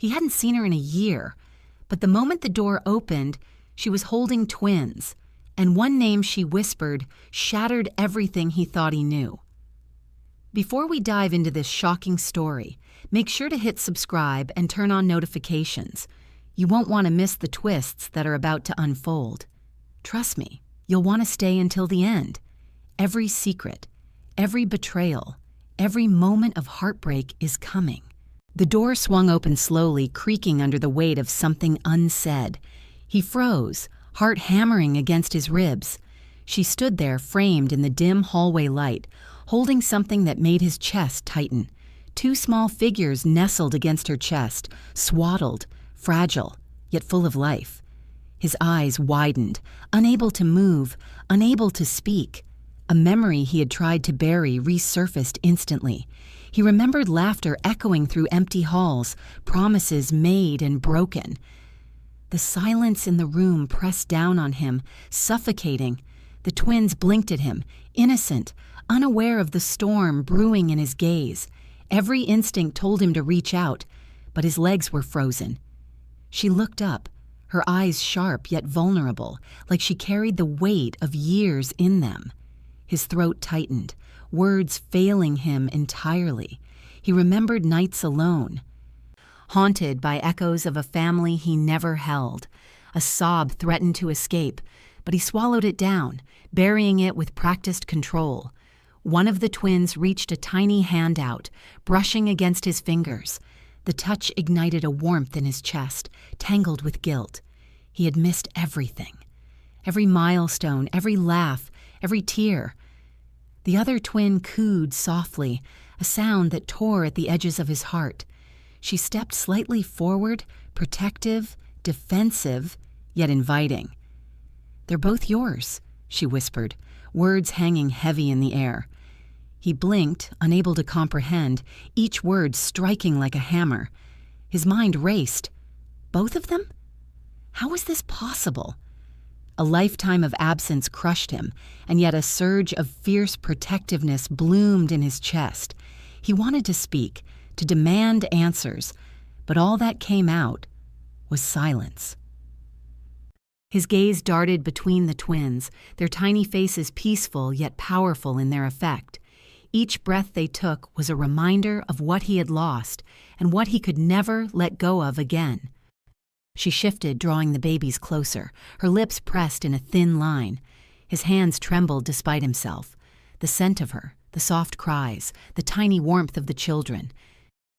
He hadn't seen her in a year, but the moment the door opened, she was holding twins, and one name she whispered shattered everything he thought he knew. Before we dive into this shocking story, make sure to hit subscribe and turn on notifications. You won't want to miss the twists that are about to unfold. Trust me, you'll want to stay until the end. Every secret, every betrayal, every moment of heartbreak is coming. The door swung open slowly, creaking under the weight of something unsaid. He froze, heart hammering against his ribs. She stood there, framed in the dim hallway light, holding something that made his chest tighten. Two small figures nestled against her chest, swaddled, fragile, yet full of life. His eyes widened, unable to move, unable to speak. A memory he had tried to bury resurfaced instantly. He remembered laughter echoing through empty halls, promises made and broken. The silence in the room pressed down on him, suffocating. The twins blinked at him, innocent, unaware of the storm brewing in his gaze. Every instinct told him to reach out, but his legs were frozen. She looked up, her eyes sharp yet vulnerable, like she carried the weight of years in them. His throat tightened, words failing him entirely. He remembered nights alone, haunted by echoes of a family he never held. A sob threatened to escape, but he swallowed it down, burying it with practiced control. One of the twins reached a tiny hand out, brushing against his fingers. The touch ignited a warmth in his chest, tangled with guilt. He had missed everything. Every milestone, every laugh, every tear. The other twin cooed softly, a sound that tore at the edges of his heart. She stepped slightly forward, protective, defensive, yet inviting. "They're both yours," she whispered, words hanging heavy in the air. He blinked, unable to comprehend, each word striking like a hammer. His mind raced. Both of them? How was this possible? A lifetime of absence crushed him, and yet a surge of fierce protectiveness bloomed in his chest. He wanted to speak, to demand answers, but all that came out was silence. His gaze darted between the twins, their tiny faces peaceful yet powerful in their effect. Each breath they took was a reminder of what he had lost and what he could never let go of again. She shifted, drawing the babies closer, her lips pressed in a thin line. His hands trembled despite himself. The scent of her, the soft cries, the tiny warmth of the children.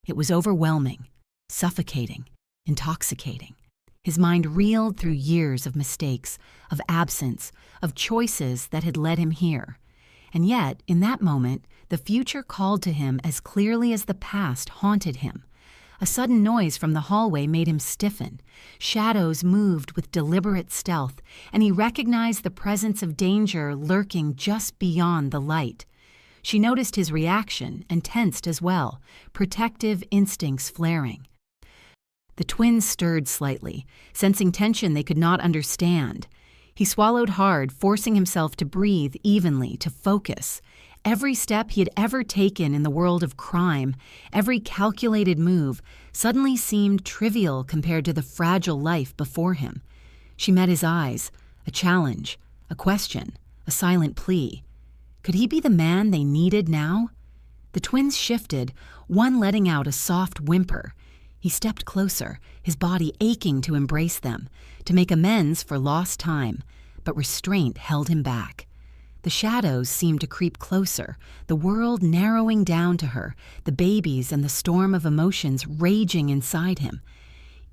It was overwhelming, suffocating, intoxicating. His mind reeled through years of mistakes, of absence, of choices that had led him here. And yet, in that moment, the future called to him as clearly as the past haunted him. A sudden noise from the hallway made him stiffen. Shadows moved with deliberate stealth, and he recognized the presence of danger lurking just beyond the light. She noticed his reaction and tensed as well, protective instincts flaring. The twins stirred slightly, sensing tension they could not understand. He swallowed hard, forcing himself to breathe evenly, to focus. Every step he had ever taken in the world of crime, every calculated move, suddenly seemed trivial compared to the fragile life before him. She met his eyes, a challenge, a question, a silent plea. Could he be the man they needed now? The twins shifted, one letting out a soft whimper. He stepped closer, his body aching to embrace them, to make amends for lost time, but restraint held him back. The shadows seemed to creep closer, the world narrowing down to her, the babies and the storm of emotions raging inside him.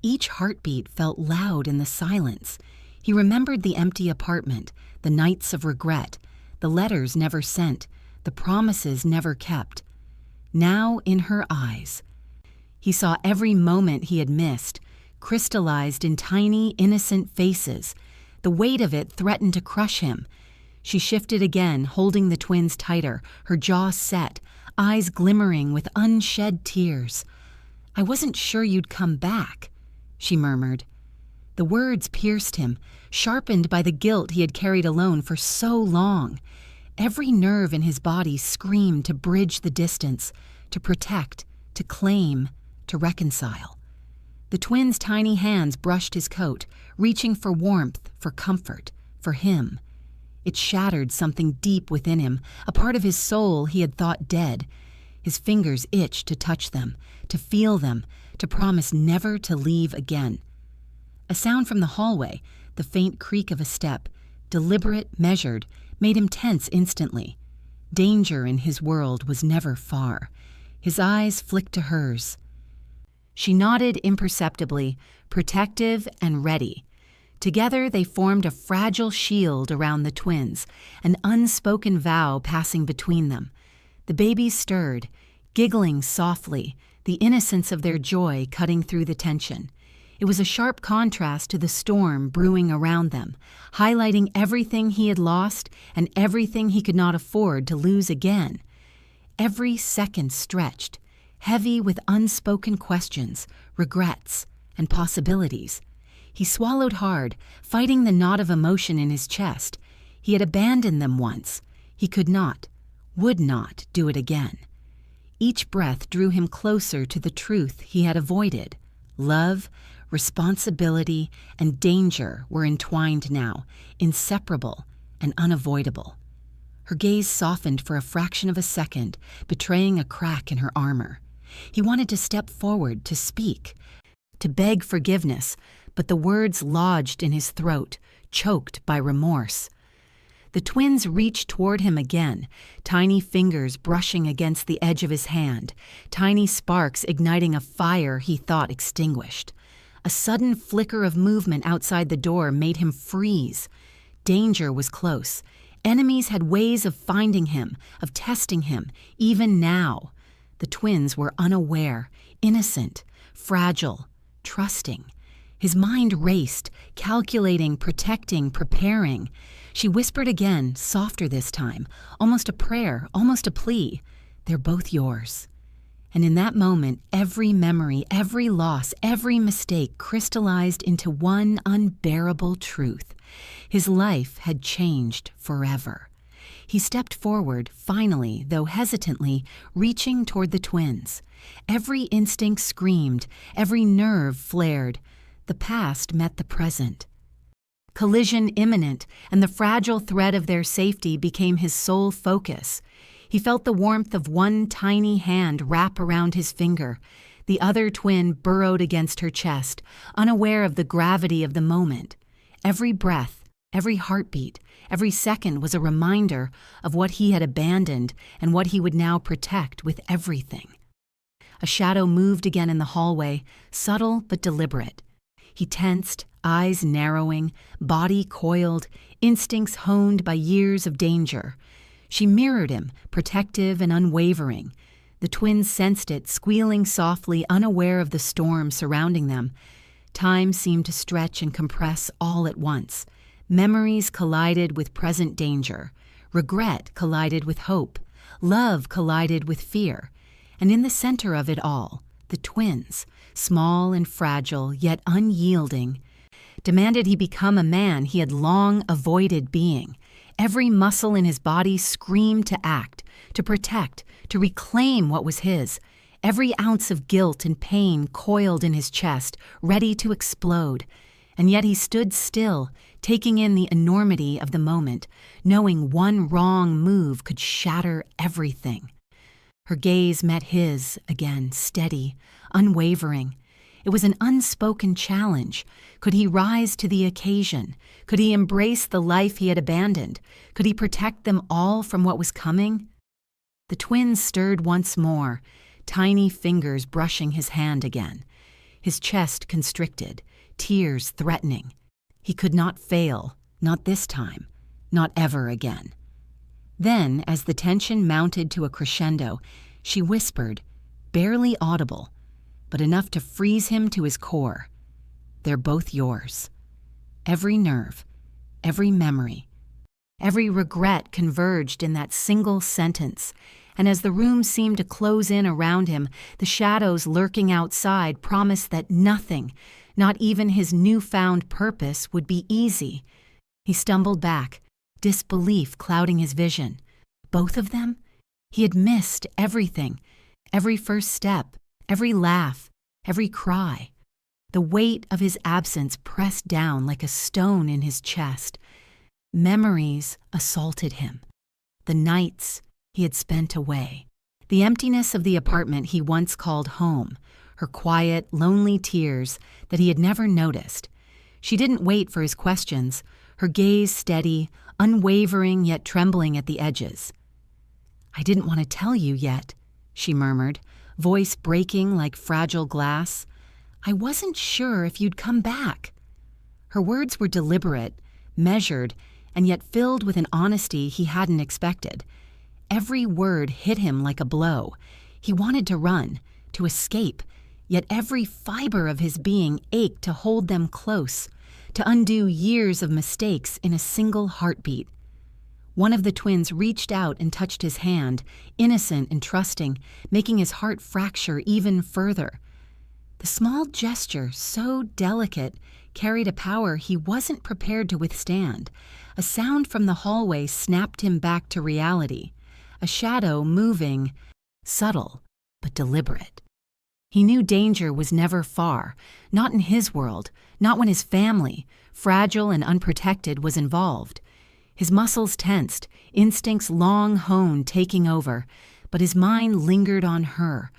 Each heartbeat felt loud in the silence. He remembered the empty apartment, the nights of regret, the letters never sent, the promises never kept. Now in her eyes, he saw every moment he had missed, crystallized in tiny, innocent faces. The weight of it threatened to crush him. She shifted again, holding the twins tighter, her jaw set, eyes glimmering with unshed tears. "I wasn't sure you'd come back," she murmured. The words pierced him, sharpened by the guilt he had carried alone for so long. Every nerve in his body screamed to bridge the distance, to protect, to claim, to reconcile. The twins' tiny hands brushed his coat, reaching for warmth, for comfort, for him. It shattered something deep within him, a part of his soul he had thought dead. His fingers itched to touch them, to feel them, to promise never to leave again. A sound from the hallway, the faint creak of a step, deliberate, measured, made him tense instantly. Danger in his world was never far. His eyes flicked to hers. She nodded imperceptibly, protective and ready. Together they formed a fragile shield around the twins, an unspoken vow passing between them. The babies stirred, giggling softly, the innocence of their joy cutting through the tension. It was a sharp contrast to the storm brewing around them, highlighting everything he had lost and everything he could not afford to lose again. Every second stretched, heavy with unspoken questions, regrets, and possibilities. He swallowed hard, fighting the knot of emotion in his chest. He had abandoned them once. He could not, would not do it again. Each breath drew him closer to the truth he had avoided. Love, responsibility, and danger were entwined now, inseparable and unavoidable. Her gaze softened for a fraction of a second, betraying a crack in her armor. He wanted to step forward, to speak, to beg forgiveness, but the words lodged in his throat, choked by remorse. The twins reached toward him again, tiny fingers brushing against the edge of his hand, tiny sparks igniting a fire he thought extinguished. A sudden flicker of movement outside the door made him freeze. Danger was close. Enemies had ways of finding him, of testing him, even now. The twins were unaware, innocent, fragile, trusting. His mind raced, calculating, protecting, preparing. She whispered again, softer this time, almost a prayer, almost a plea. They're both yours. And in that moment, every memory, every loss, every mistake crystallized into one unbearable truth. His life had changed forever. He stepped forward, finally, though hesitantly, reaching toward the twins. Every instinct screamed, every nerve flared. The past met the present. Collision imminent, and the fragile thread of their safety became his sole focus. He felt the warmth of one tiny hand wrap around his finger. The other twin burrowed against her chest, unaware of the gravity of the moment. Every breath, every heartbeat, every second was a reminder of what he had abandoned and what he would now protect with everything. A shadow moved again in the hallway, subtle but deliberate. He tensed, eyes narrowing, body coiled, instincts honed by years of danger. She mirrored him, protective and unwavering. The twins sensed it, squealing softly, unaware of the storm surrounding them. Time seemed to stretch and compress all at once. Memories collided with present danger. Regret collided with hope. Love collided with fear. And in the center of it all, the twins, small and fragile, yet unyielding, demanded he become a man he had long avoided being. Every muscle in his body screamed to act, to protect, to reclaim what was his. Every ounce of guilt and pain coiled in his chest, ready to explode. And yet he stood still, taking in the enormity of the moment, knowing one wrong move could shatter everything. Her gaze met his again, steady, unwavering. It was an unspoken challenge. Could he rise to the occasion? Could he embrace the life he had abandoned? Could he protect them all from what was coming? The twins stirred once more, tiny fingers brushing his hand again. His chest constricted, tears threatening. He could not fail, not this time, not ever again. Then, as the tension mounted to a crescendo, she whispered, barely audible, but enough to freeze him to his core. They're both yours. Every nerve, every memory, every regret converged in that single sentence, and as the room seemed to close in around him, the shadows lurking outside promised that nothing, not even his newfound purpose, would be easy. He stumbled back, disbelief clouding his vision. Both of them? He had missed everything, every first step, every laugh, every cry. The weight of his absence pressed down like a stone in his chest. Memories assaulted him. The nights he had spent away. The emptiness of the apartment he once called home. Her quiet, lonely tears that he had never noticed. She didn't wait for his questions, her gaze steady, unwavering yet trembling at the edges. "I didn't want to tell you yet," she murmured, voice breaking like fragile glass. "I wasn't sure if you'd come back." Her words were deliberate, measured, and yet filled with an honesty he hadn't expected. Every word hit him like a blow. He wanted to run, to escape, yet every fiber of his being ached to hold them close, to undo years of mistakes in a single heartbeat. One of the twins reached out and touched his hand, innocent and trusting, making his heart fracture even further. The small gesture, so delicate, carried a power he wasn't prepared to withstand. A sound from the hallway snapped him back to reality. A shadow moving, subtle but deliberate. He knew danger was never far, not in his world, not when his family, fragile and unprotected, was involved. His muscles tensed, instincts long honed taking over, but his mind lingered on her,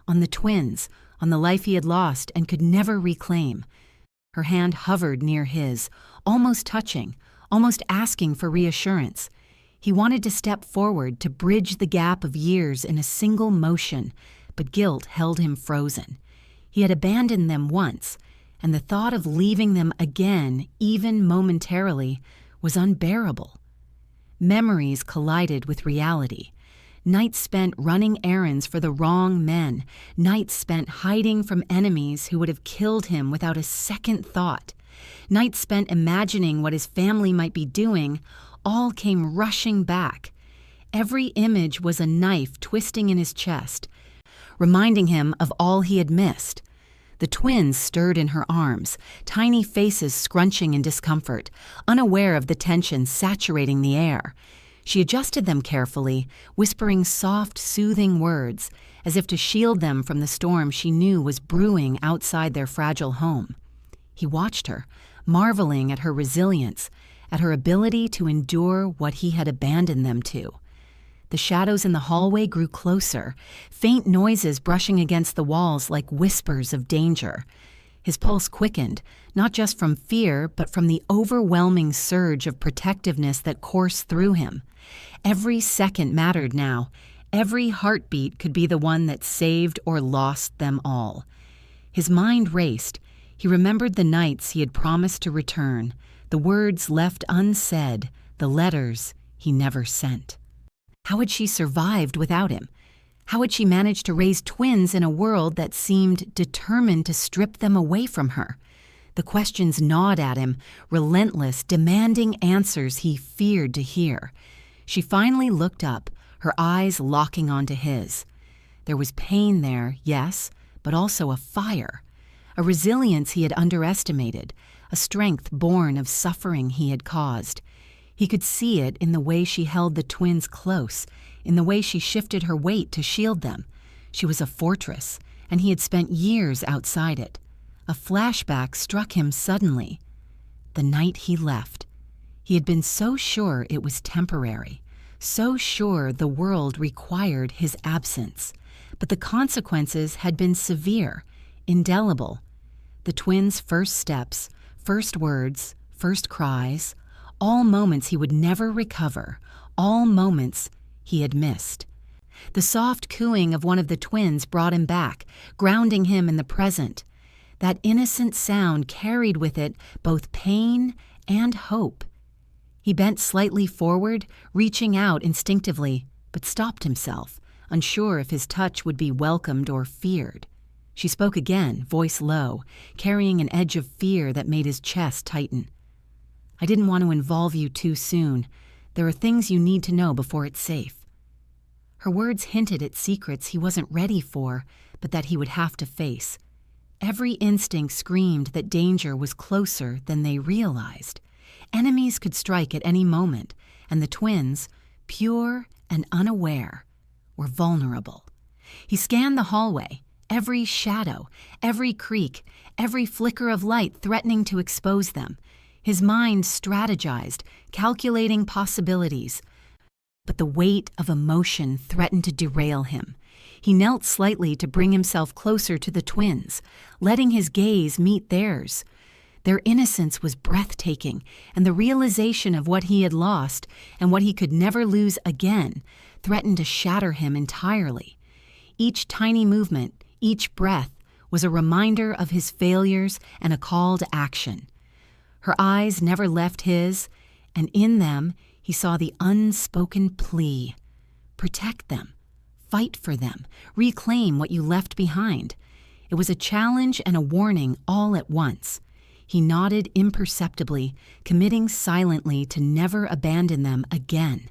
on the twins, on the life he had lost and could never reclaim. Her hand hovered near his, almost touching, almost asking for reassurance. He wanted to step forward to bridge the gap of years in a single motion, but guilt held him frozen. He had abandoned them once, and the thought of leaving them again, even momentarily, was unbearable. Memories collided with reality. Nights spent running errands for the wrong men, nights spent hiding from enemies who would have killed him without a second thought, nights spent imagining what his family might be doing, all came rushing back. Every image was a knife twisting in his chest, reminding him of all he had missed. The twins stirred in her arms, tiny faces scrunching in discomfort, unaware of the tension saturating the air. She adjusted them carefully, whispering soft, soothing words, as if to shield them from the storm she knew was brewing outside their fragile home. He watched her, marveling at her resilience, at her ability to endure what he had abandoned them to. The shadows in the hallway grew closer, faint noises brushing against the walls like whispers of danger. His pulse quickened, not just from fear, but from the overwhelming surge of protectiveness that coursed through him. Every second mattered now. Every heartbeat could be the one that saved or lost them all. His mind raced. He remembered the nights he had promised to return, the words left unsaid, the letters he never sent. How had she survived without him? How had she managed to raise twins in a world that seemed determined to strip them away from her? The questions gnawed at him, relentless, demanding answers he feared to hear. She finally looked up, her eyes locking onto his. There was pain there, yes, but also a fire, a resilience he had underestimated, a strength born of suffering he had caused. He could see it in the way she held the twins close, in the way she shifted her weight to shield them. She was a fortress, and he had spent years outside it. A flashback struck him suddenly. The night he left. He had been so sure it was temporary, so sure the world required his absence. But the consequences had been severe, indelible. The twins' first steps, first words, first cries, all moments he would never recover, all moments he had missed. The soft cooing of one of the twins brought him back, grounding him in the present. That innocent sound carried with it both pain and hope. He bent slightly forward, reaching out instinctively, but stopped himself, unsure if his touch would be welcomed or feared. She spoke again, voice low, carrying an edge of fear that made his chest tighten. "I didn't want to involve you too soon. There are things you need to know before it's safe." Her words hinted at secrets he wasn't ready for, but that he would have to face. Every instinct screamed that danger was closer than they realized. Enemies could strike at any moment, and the twins, pure and unaware, were vulnerable. He scanned the hallway. every shadow, every creak, every flicker of light threatening to expose them. His mind strategized, calculating possibilities. But the weight of emotion threatened to derail him. He knelt slightly to bring himself closer to the twins, letting his gaze meet theirs. Their innocence was breathtaking, and the realization of what he had lost and what he could never lose again threatened to shatter him entirely. Each tiny movement, each breath, was a reminder of his failures and a call to action. Her eyes never left his, and in them he saw the unspoken plea. Protect them. Fight for them. Reclaim what you left behind. It was a challenge and a warning all at once. He nodded imperceptibly, committing silently to never abandon them again.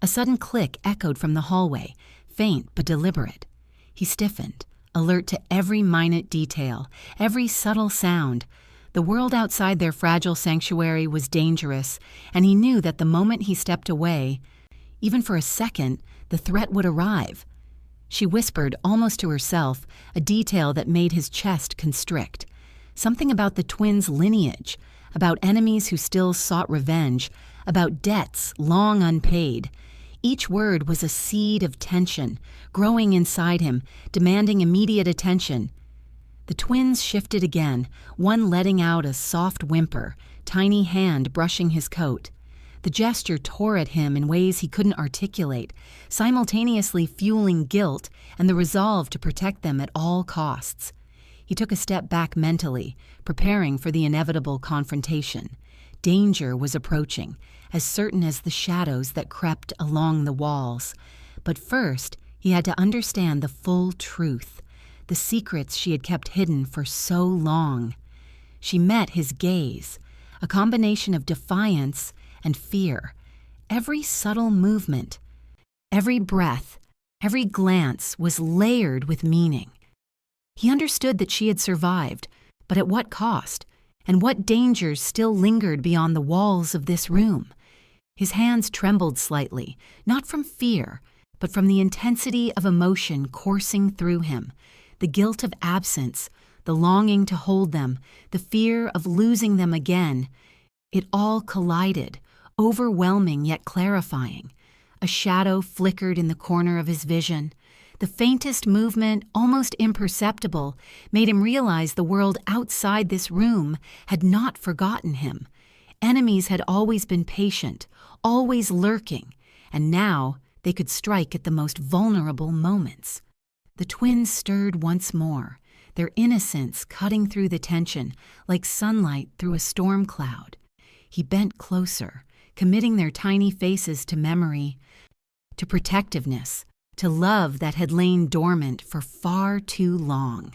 A sudden click echoed from the hallway, faint but deliberate. He stiffened, alert to every minute detail, every subtle sound. The world outside their fragile sanctuary was dangerous, and he knew that the moment he stepped away, even for a second, the threat would arrive. She whispered, almost to herself, a detail that made his chest constrict. Something about the twins' lineage, about enemies who still sought revenge, about debts long unpaid. Each word was a seed of tension, growing inside him, demanding immediate attention. The twins shifted again, one letting out a soft whimper, tiny hand brushing his coat. The gesture tore at him in ways he couldn't articulate, simultaneously fueling guilt and the resolve to protect them at all costs. He took a step back mentally, preparing for the inevitable confrontation. Danger was approaching, as certain as the shadows that crept along the walls. But first, he had to understand the full truth, the secrets she had kept hidden for so long. She met his gaze, a combination of defiance and fear. Every subtle movement, every breath, every glance was layered with meaning. He understood that she had survived, but at what cost, and what dangers still lingered beyond the walls of this room. His hands trembled slightly, not from fear, but from the intensity of emotion coursing through him, the guilt of absence, the longing to hold them, the fear of losing them again. It all collided, overwhelming yet clarifying. A shadow flickered in the corner of his vision. The faintest movement, almost imperceptible, made him realize the world outside this room had not forgotten him. Enemies had always been patient, always lurking, and now they could strike at the most vulnerable moments. The twins stirred once more, their innocence cutting through the tension like sunlight through a storm cloud. He bent closer, committing their tiny faces to memory, to protectiveness, to love that had lain dormant for far too long.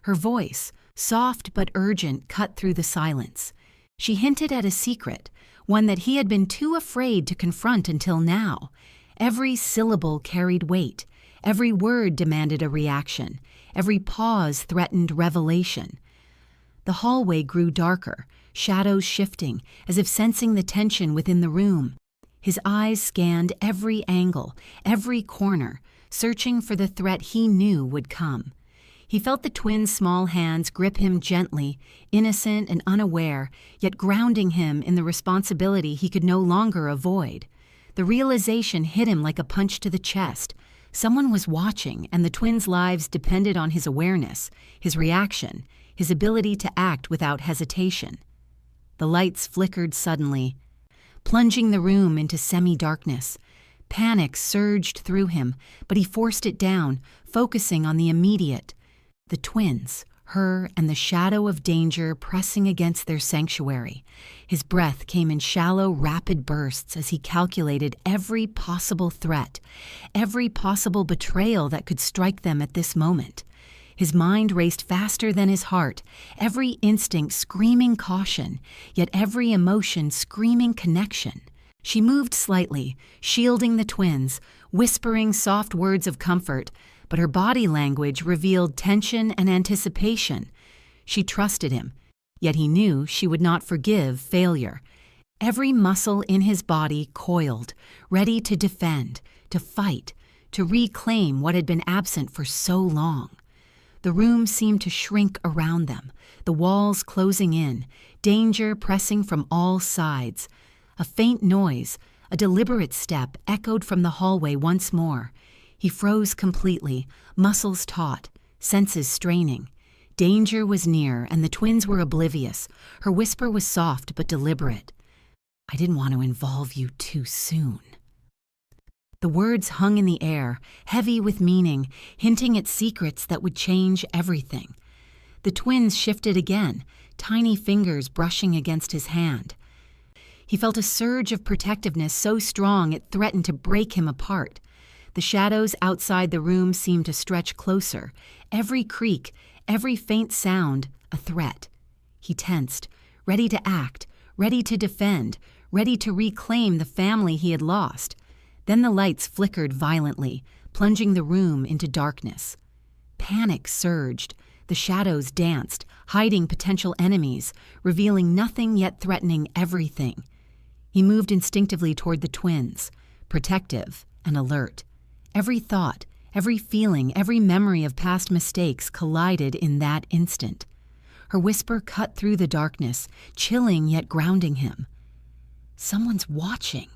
Her voice, soft but urgent, cut through the silence. She hinted at a secret, one that he had been too afraid to confront until now. Every syllable carried weight. Every word demanded a reaction. Every pause threatened revelation. The hallway grew darker, shadows shifting, as if sensing the tension within the room. His eyes scanned every angle, every corner, searching for the threat he knew would come. He felt the twins' small hands grip him gently, innocent and unaware, yet grounding him in the responsibility he could no longer avoid. The realization hit him like a punch to the chest. Someone was watching, and the twins' lives depended on his awareness, his reaction, his ability to act without hesitation. The lights flickered suddenly, plunging the room into semi-darkness. Panic surged through him, but he forced it down, focusing on the immediate. The twins, her and the shadow of danger pressing against their sanctuary. His breath came in shallow, rapid bursts as he calculated every possible threat, every possible betrayal that could strike them at this moment. His mind raced faster than his heart, every instinct screaming caution, yet every emotion screaming connection. She moved slightly, shielding the twins, whispering soft words of comfort, but her body language revealed tension and anticipation. She trusted him, yet he knew she would not forgive failure. Every muscle in his body coiled, ready to defend, to fight, to reclaim what had been absent for so long. The room seemed to shrink around them, the walls closing in, danger pressing from all sides. A faint noise, a deliberate step echoed from the hallway once more. He froze completely, muscles taut, senses straining. Danger was near, and the twins were oblivious. Her whisper was soft but deliberate. "I didn't want to involve you too soon." The words hung in the air, heavy with meaning, hinting at secrets that would change everything. The twins shifted again, tiny fingers brushing against his hand. He felt a surge of protectiveness so strong it threatened to break him apart. The shadows outside the room seemed to stretch closer, every creak, every faint sound a threat. He tensed, ready to act, ready to defend, ready to reclaim the family he had lost. Then the lights flickered violently, plunging the room into darkness. Panic surged. The shadows danced, hiding potential enemies, revealing nothing yet threatening everything. He moved instinctively toward the twins, protective and alert. Every thought, every feeling, every memory of past mistakes collided in that instant. Her whisper cut through the darkness, chilling yet grounding him. "Someone's watching,"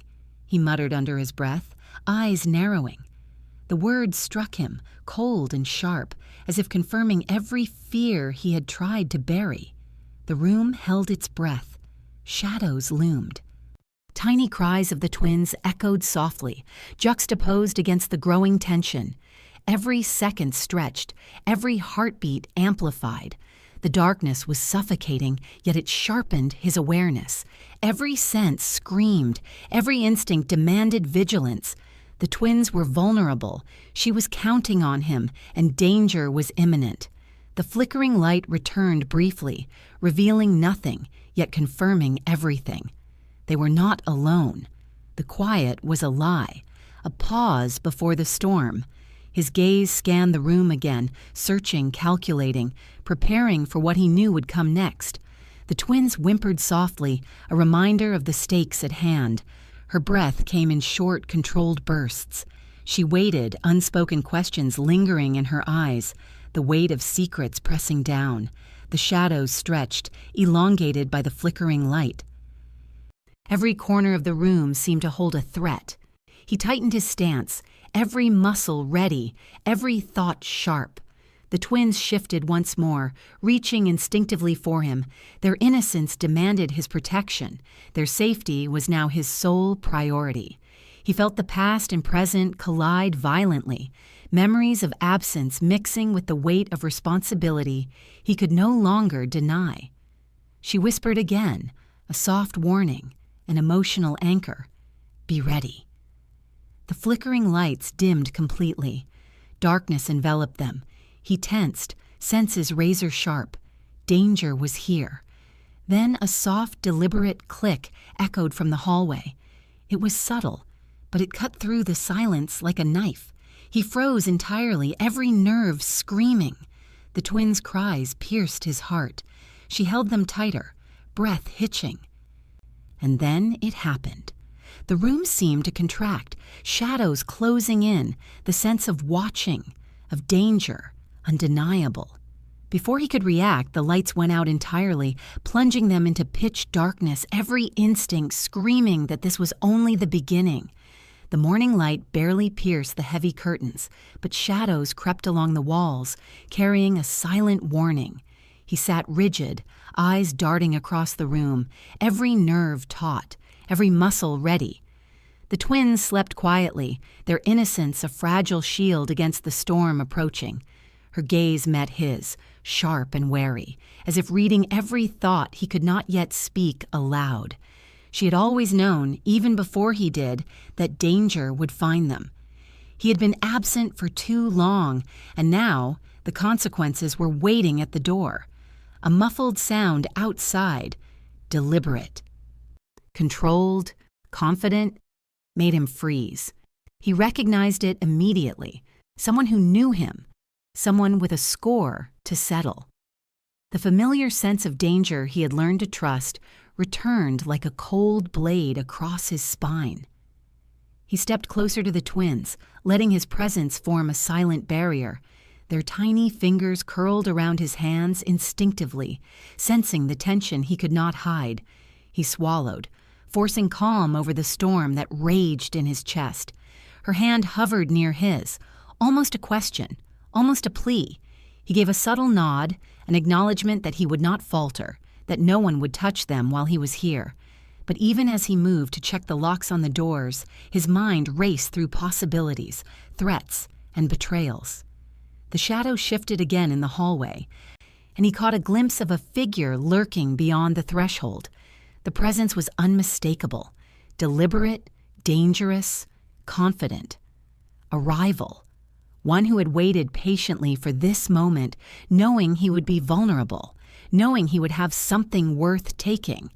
he muttered under his breath, eyes narrowing. The words struck him, cold and sharp, as if confirming every fear he had tried to bury. The room held its breath. Shadows loomed. Tiny cries of the twins echoed softly, juxtaposed against the growing tension. Every second stretched, every heartbeat amplified. The darkness was suffocating, yet it sharpened his awareness. Every sense screamed, every instinct demanded vigilance. The twins were vulnerable. She was counting on him, and danger was imminent. The flickering light returned briefly, revealing nothing, yet confirming everything. They were not alone. The quiet was a lie, a pause before the storm. His gaze scanned the room again, searching, calculating, preparing for what he knew would come next. The twins whimpered softly, a reminder of the stakes at hand. Her breath came in short, controlled bursts. She waited, unspoken questions lingering in her eyes, the weight of secrets pressing down. The shadows stretched, elongated by the flickering light. Every corner of the room seemed to hold a threat. He tightened his stance, every muscle ready, every thought sharp. The twins shifted once more, reaching instinctively for him. Their innocence demanded his protection. Their safety was now his sole priority. He felt the past and present collide violently, memories of absence mixing with the weight of responsibility he could no longer deny. She whispered again, a soft warning, an emotional anchor. "Be ready." The flickering lights dimmed completely. Darkness enveloped them. He tensed, senses razor sharp. Danger was here. Then a soft, deliberate click echoed from the hallway. It was subtle, but it cut through the silence like a knife. He froze entirely, every nerve screaming. The twins' cries pierced his heart. She held them tighter, breath hitching. And then it happened. The room seemed to contract, shadows closing in, the sense of watching, of danger, undeniable. Before he could react, the lights went out entirely, plunging them into pitch darkness, every instinct screaming that this was only the beginning. The morning light barely pierced the heavy curtains, but shadows crept along the walls, carrying a silent warning. He sat rigid, eyes darting across the room, every nerve taut, every muscle ready. The twins slept quietly, their innocence a fragile shield against the storm approaching. Her gaze met his, sharp and wary, as if reading every thought he could not yet speak aloud. She had always known, even before he did, that danger would find them. He had been absent for too long, and now the consequences were waiting at the door. A muffled sound outside, deliberate, controlled, confident, made him freeze. He recognized it immediately, someone who knew him, someone with a score to settle. The familiar sense of danger he had learned to trust returned like a cold blade across his spine. He stepped closer to the twins, letting his presence form a silent barrier. Their tiny fingers curled around his hands instinctively, sensing the tension he could not hide. He swallowed, forcing calm over the storm that raged in his chest. Her hand hovered near his, almost a question, almost a plea. He gave a subtle nod, an acknowledgement that he would not falter, that no one would touch them while he was here. But even as he moved to check the locks on the doors, his mind raced through possibilities, threats, and betrayals. The shadow shifted again in the hallway, and he caught a glimpse of a figure lurking beyond the threshold. The presence was unmistakable, deliberate, dangerous, confident. A rival, one who had waited patiently for this moment, knowing he would be vulnerable, knowing he would have something worth taking.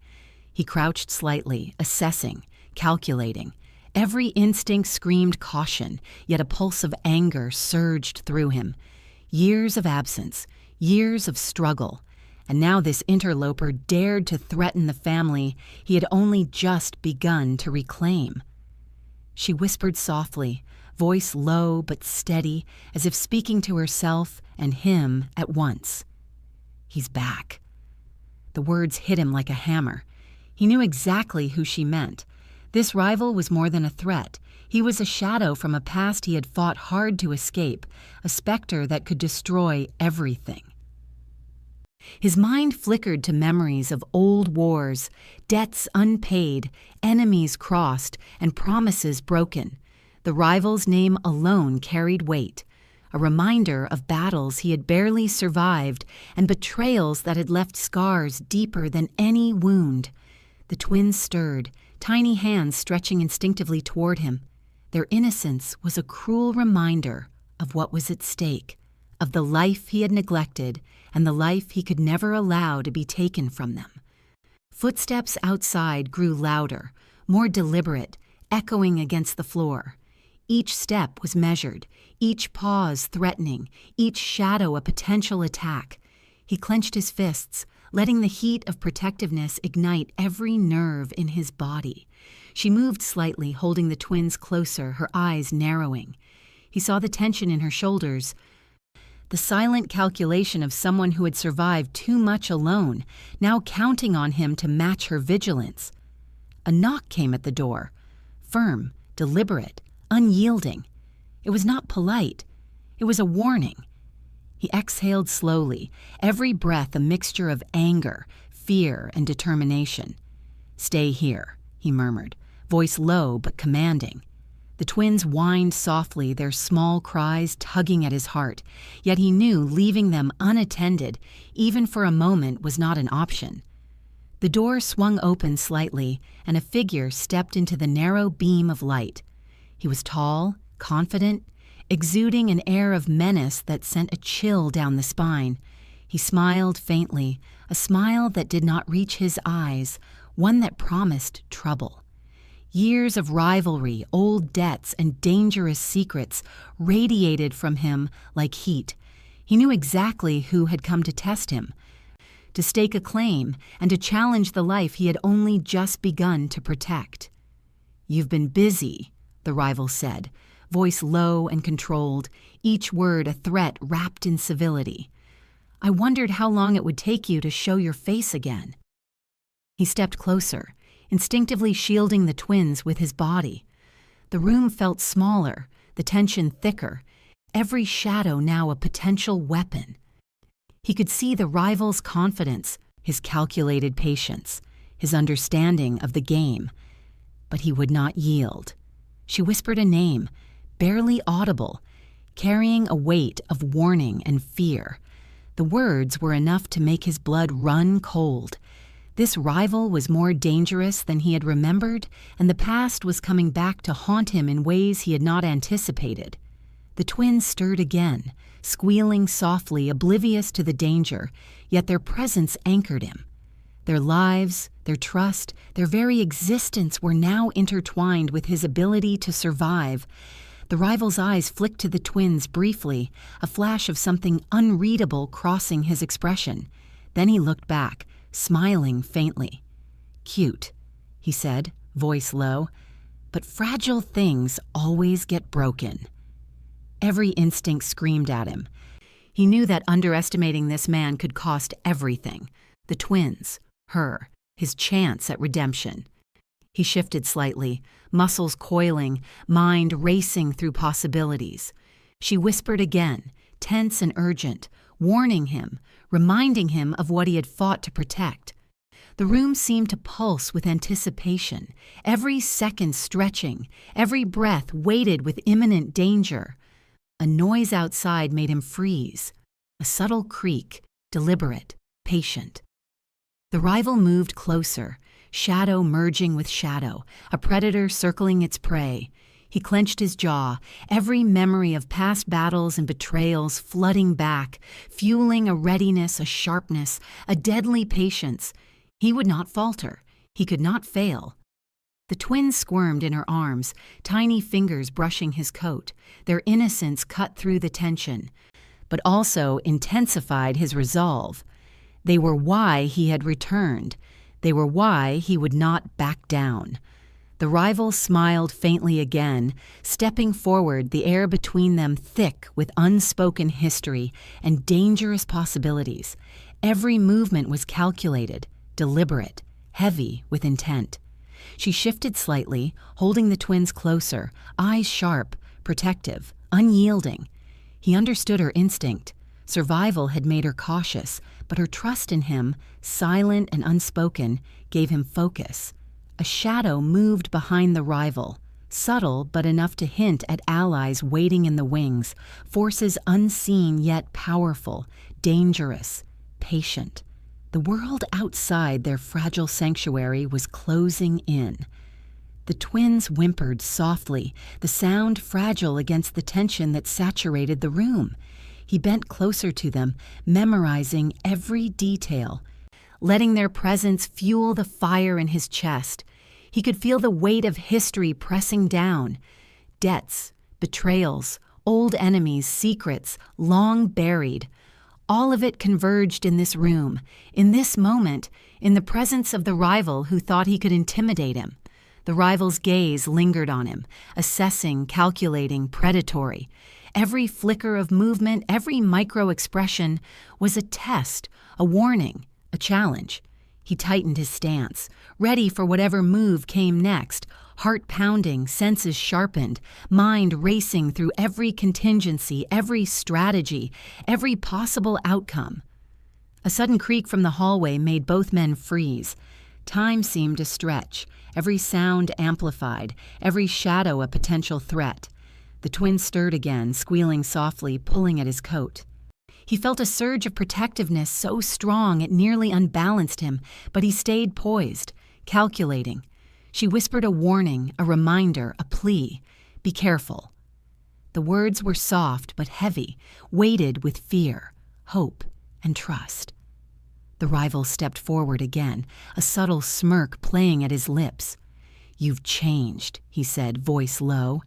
He crouched slightly, assessing, calculating. Every instinct screamed caution, yet a pulse of anger surged through him. Years of absence, years of struggle, and now this interloper dared to threaten the family he had only just begun to reclaim. She whispered softly, voice low but steady, as if speaking to herself and him at once. "He's back." The words hit him like a hammer. He knew exactly who she meant. This rival was more than a threat. He was a shadow from a past he had fought hard to escape, a specter that could destroy everything. His mind flickered to memories of old wars, debts unpaid, enemies crossed, and promises broken. The rival's name alone carried weight, a reminder of battles he had barely survived and betrayals that had left scars deeper than any wound. The twins stirred, tiny hands stretching instinctively toward him. Their innocence was a cruel reminder of what was at stake, of the life he had neglected and the life he could never allow to be taken from them. Footsteps outside grew louder, more deliberate, echoing against the floor. Each step was measured, each pause threatening, each shadow a potential attack. He clenched his fists, letting the heat of protectiveness ignite every nerve in his body. She moved slightly, holding the twins closer, her eyes narrowing. He saw the tension in her shoulders, the silent calculation of someone who had survived too much alone, now counting on him to match her vigilance. A knock came at the door, firm, deliberate, unyielding. It was not polite. It was a warning. He exhaled slowly, every breath a mixture of anger, fear, and determination. "Stay here," he murmured, voice low but commanding. The twins whined softly, their small cries tugging at his heart, yet he knew leaving them unattended, even for a moment, was not an option. The door swung open slightly, and a figure stepped into the narrow beam of light. He was tall, confident, exuding an air of menace that sent a chill down the spine. He smiled faintly, a smile that did not reach his eyes, one that promised trouble. Years of rivalry, old debts, and dangerous secrets radiated from him like heat. He knew exactly who had come to test him, to stake a claim, and to challenge the life he had only just begun to protect. "You've been busy," the rival said, voice low and controlled, each word a threat wrapped in civility. "I wondered how long it would take you to show your face again." He stepped closer, instinctively shielding the twins with his body. The room felt smaller, the tension thicker, every shadow now a potential weapon. He could see the rival's confidence, his calculated patience, his understanding of the game. But he would not yield. She whispered a name, barely audible, carrying a weight of warning and fear. The words were enough to make his blood run cold. This rival was more dangerous than he had remembered, and the past was coming back to haunt him in ways he had not anticipated. The twins stirred again, squealing softly, oblivious to the danger, yet their presence anchored him. Their lives, their trust, their very existence were now intertwined with his ability to survive. The rival's eyes flicked to the twins briefly, a flash of something unreadable crossing his expression. Then he looked back, smiling faintly. "Cute," he said, voice low, "but fragile things always get broken." Every instinct screamed at him. He knew that underestimating this man could cost everything: the twins, her, his chance at redemption. He shifted slightly, muscles coiling, mind racing through possibilities. She whispered again, tense and urgent, warning him, reminding him of what he had fought to protect. The room seemed to pulse with anticipation, every second stretching, every breath weighted with imminent danger. A noise outside made him freeze, a subtle creak, deliberate, patient. The rival moved closer, shadow merging with shadow, a predator circling its prey. He clenched his jaw, every memory of past battles and betrayals flooding back, fueling a readiness, a sharpness, a deadly patience. He would not falter. He could not fail. The twins squirmed in her arms, tiny fingers brushing his coat. Their innocence cut through the tension, but also intensified his resolve. They were why he had returned. They were why he would not back down. The rival smiled faintly again, stepping forward, the air between them thick with unspoken history and dangerous possibilities. Every movement was calculated, deliberate, heavy with intent. She shifted slightly, holding the twins closer, eyes sharp, protective, unyielding. He understood her instinct. Survival had made her cautious, but her trust in him, silent and unspoken, gave him focus. A shadow moved behind the rival, subtle but enough to hint at allies waiting in the wings, forces unseen yet powerful, dangerous, patient. The world outside their fragile sanctuary was closing in. The twins whimpered softly, the sound fragile against the tension that saturated the room. He bent closer to them, memorizing every detail, letting their presence fuel the fire in his chest. He could feel the weight of history pressing down. Debts, betrayals, old enemies, secrets, long buried. All of it converged in this room, in this moment, in the presence of the rival who thought he could intimidate him. The rival's gaze lingered on him, assessing, calculating, predatory. Every flicker of movement, every micro-expression was a test, a warning, a challenge. He tightened his stance, ready for whatever move came next, heart pounding, senses sharpened, mind racing through every contingency, every strategy, every possible outcome. A sudden creak from the hallway made both men freeze. Time seemed to stretch, every sound amplified, every shadow a potential threat. The twins stirred again, squealing softly, pulling at his coat. He felt a surge of protectiveness so strong it nearly unbalanced him, but he stayed poised, calculating. She whispered a warning, a reminder, a plea. Be careful. The words were soft but heavy, weighted with fear, hope, and trust. The rival stepped forward again, a subtle smirk playing at his lips. You've changed, he said, voice low,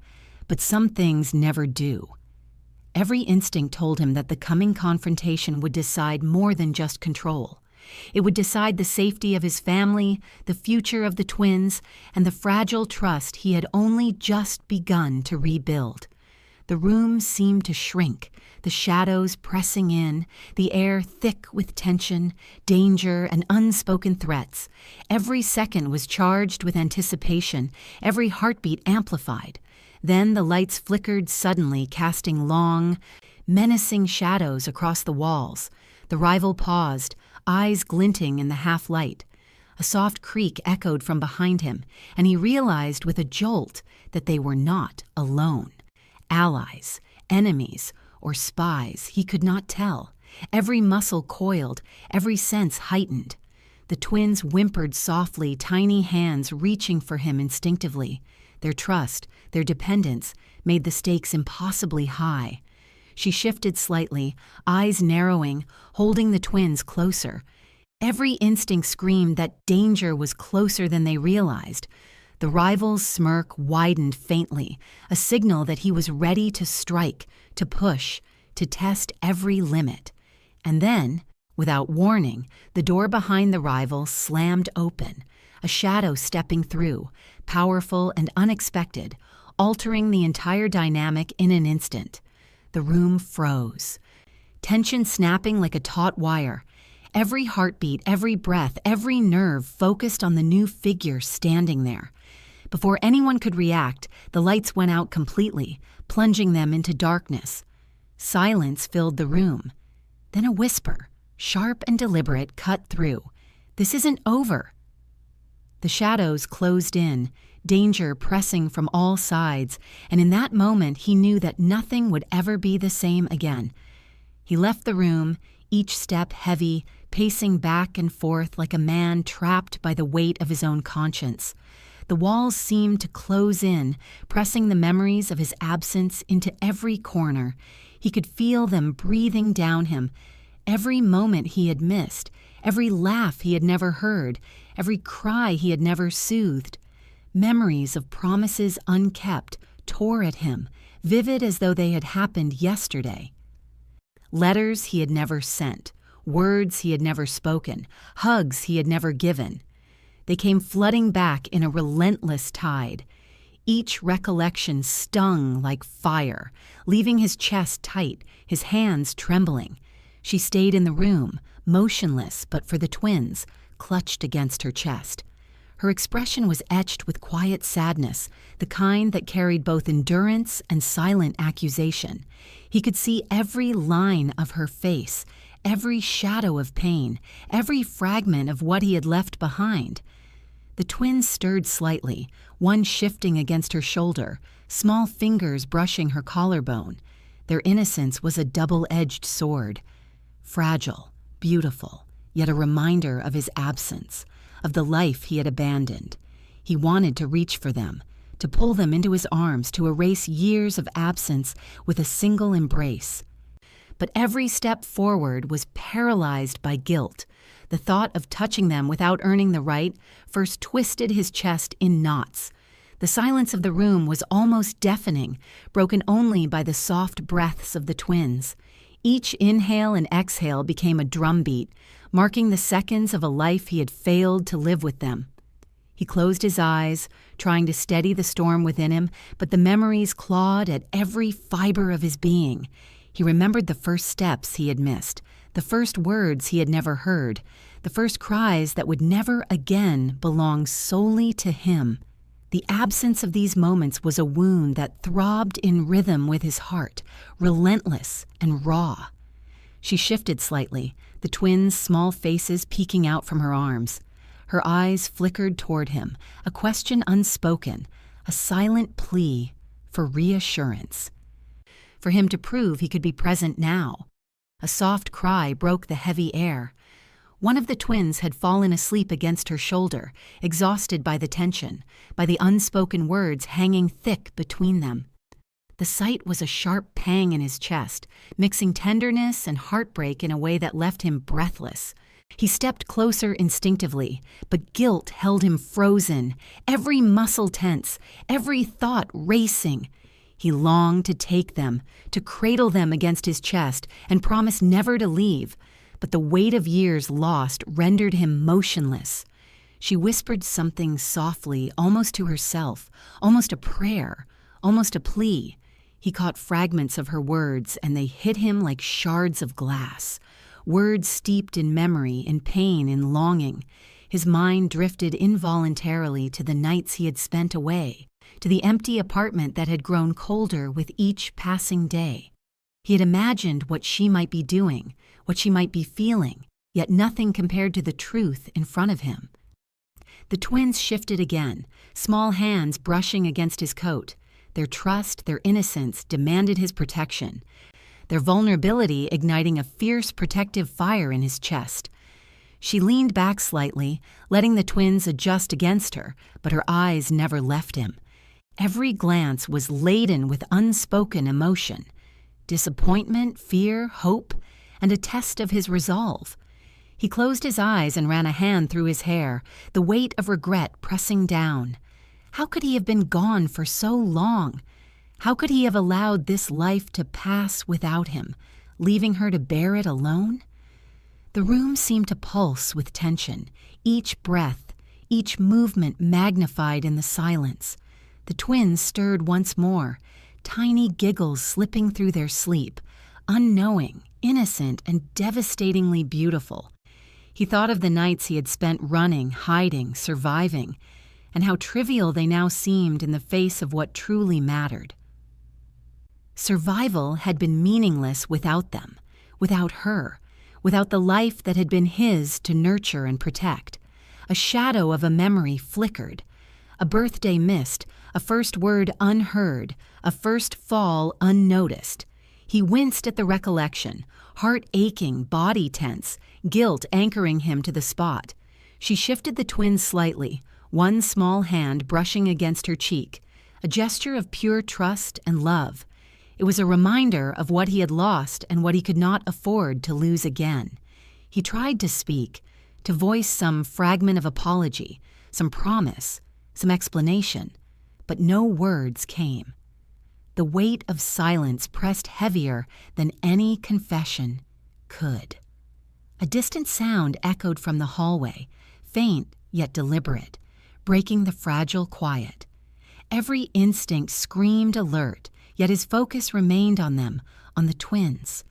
but some things never do. Every instinct told him that the coming confrontation would decide more than just control. It would decide the safety of his family, the future of the twins, and the fragile trust he had only just begun to rebuild. The room seemed to shrink, the shadows pressing in, the air thick with tension, danger, and unspoken threats. Every second was charged with anticipation, every heartbeat amplified. Then the lights flickered suddenly, casting long, menacing shadows across the walls. The rival paused, eyes glinting in the half-light. A soft creak echoed from behind him, and he realized with a jolt that they were not alone. Allies, enemies, or spies, he could not tell. Every muscle coiled, every sense heightened. The twins whimpered softly, tiny hands reaching for him instinctively. Their trust, their dependence, made the stakes impossibly high. She shifted slightly, eyes narrowing, holding the twins closer. Every instinct screamed that danger was closer than they realized. The rival's smirk widened faintly, a signal that he was ready to strike, to push, to test every limit. And then, without warning, the door behind the rival slammed open, a shadow stepping through, powerful and unexpected, altering the entire dynamic in an instant. The room froze. tension snapping like a taut wire. Every heartbeat, every breath, every nerve focused on the new figure standing there. Before anyone could react, the lights went out completely, plunging them into darkness. Silence filled the room. Then a whisper, sharp and deliberate, cut through. "This isn't over." The shadows closed in, danger pressing from all sides, and in that moment he knew that nothing would ever be the same again. He left the room, each step heavy, pacing back and forth like a man trapped by the weight of his own conscience. The walls seemed to close in, pressing the memories of his absence into every corner. He could feel them breathing down him. Every moment he had missed, every laugh he had never heard, every cry he had never soothed. Memories of promises unkept tore at him, vivid as though they had happened yesterday. Letters he had never sent, words he had never spoken, hugs he had never given. They came flooding back in a relentless tide. Each recollection stung like fire, leaving his chest tight, his hands trembling. She stayed in the room, motionless but for the twins, clutched against her chest. Her expression was etched with quiet sadness, the kind that carried both endurance and silent accusation. He could see every line of her face, every shadow of pain, every fragment of what he had left behind. The twins stirred slightly, one shifting against her shoulder, small fingers brushing her collarbone. Their innocence was a double-edged sword. Fragile, beautiful, yet a reminder of his absence, of the life he had abandoned. He wanted to reach for them, to pull them into his arms, to erase years of absence with a single embrace. But every step forward was paralyzed by guilt. The thought of touching them without earning the right first twisted his chest in knots. The silence of the room was almost deafening, broken only by the soft breaths of the twins. Each inhale and exhale became a drumbeat, marking the seconds of a life he had failed to live with them. He closed his eyes, trying to steady the storm within him, but the memories clawed at every fiber of his being. He remembered the first steps he had missed, the first words he had never heard, the first cries that would never again belong solely to him. The absence of these moments was a wound that throbbed in rhythm with his heart, relentless and raw. She shifted slightly, the twins' small faces peeking out from her arms. Her eyes flickered toward him, a question unspoken, a silent plea for reassurance. For him to prove he could be present now. A soft cry broke the heavy air. One of the twins had fallen asleep against her shoulder, exhausted by the tension, by the unspoken words hanging thick between them. The sight was a sharp pang in his chest, mixing tenderness and heartbreak in a way that left him breathless. He stepped closer instinctively, but guilt held him frozen, every muscle tense, every thought racing. He longed to take them, to cradle them against his chest, and promise never to leave. But the weight of years lost rendered him motionless. She whispered something softly, almost to herself, almost a prayer, almost a plea. He caught fragments of her words, and they hit him like shards of glass. Words steeped in memory, in pain, in longing. His mind drifted involuntarily to the nights he had spent away, to the empty apartment that had grown colder with each passing day. He had imagined what she might be doing, what she might be feeling, yet nothing compared to the truth in front of him. The twins shifted again, small hands brushing against his coat. Their trust, their innocence demanded his protection, their vulnerability igniting a fierce protective fire in his chest. She leaned back slightly, letting the twins adjust against her, but her eyes never left him. Every glance was laden with unspoken emotion. Disappointment, fear, hope, and a test of his resolve. He closed his eyes and ran a hand through his hair, the weight of regret pressing down. How could he have been gone for so long? How could he have allowed this life to pass without him, leaving her to bear it alone? The room seemed to pulse with tension, each breath, each movement magnified in the silence. The twins stirred once more, tiny giggles slipping through their sleep, unknowing innocent and devastatingly beautiful. He thought of the nights he had spent running, hiding, surviving, and how trivial they now seemed in the face of what truly mattered. Survival had been meaningless without them, without her, without the life that had been his to nurture and protect. A shadow of a memory flickered, a birthday missed, a first word unheard, a first fall unnoticed. He winced at the recollection, heart aching, body tense, guilt anchoring him to the spot. She shifted the twins slightly, one small hand brushing against her cheek, a gesture of pure trust and love. It was a reminder of what he had lost and what he could not afford to lose again. He tried to speak, to voice some fragment of apology, some promise, some explanation, but no words came. The weight of silence pressed heavier than any confession could. A distant sound echoed from the hallway, faint yet deliberate, breaking the fragile quiet. Every instinct screamed alert, yet his focus remained on them, on the twins,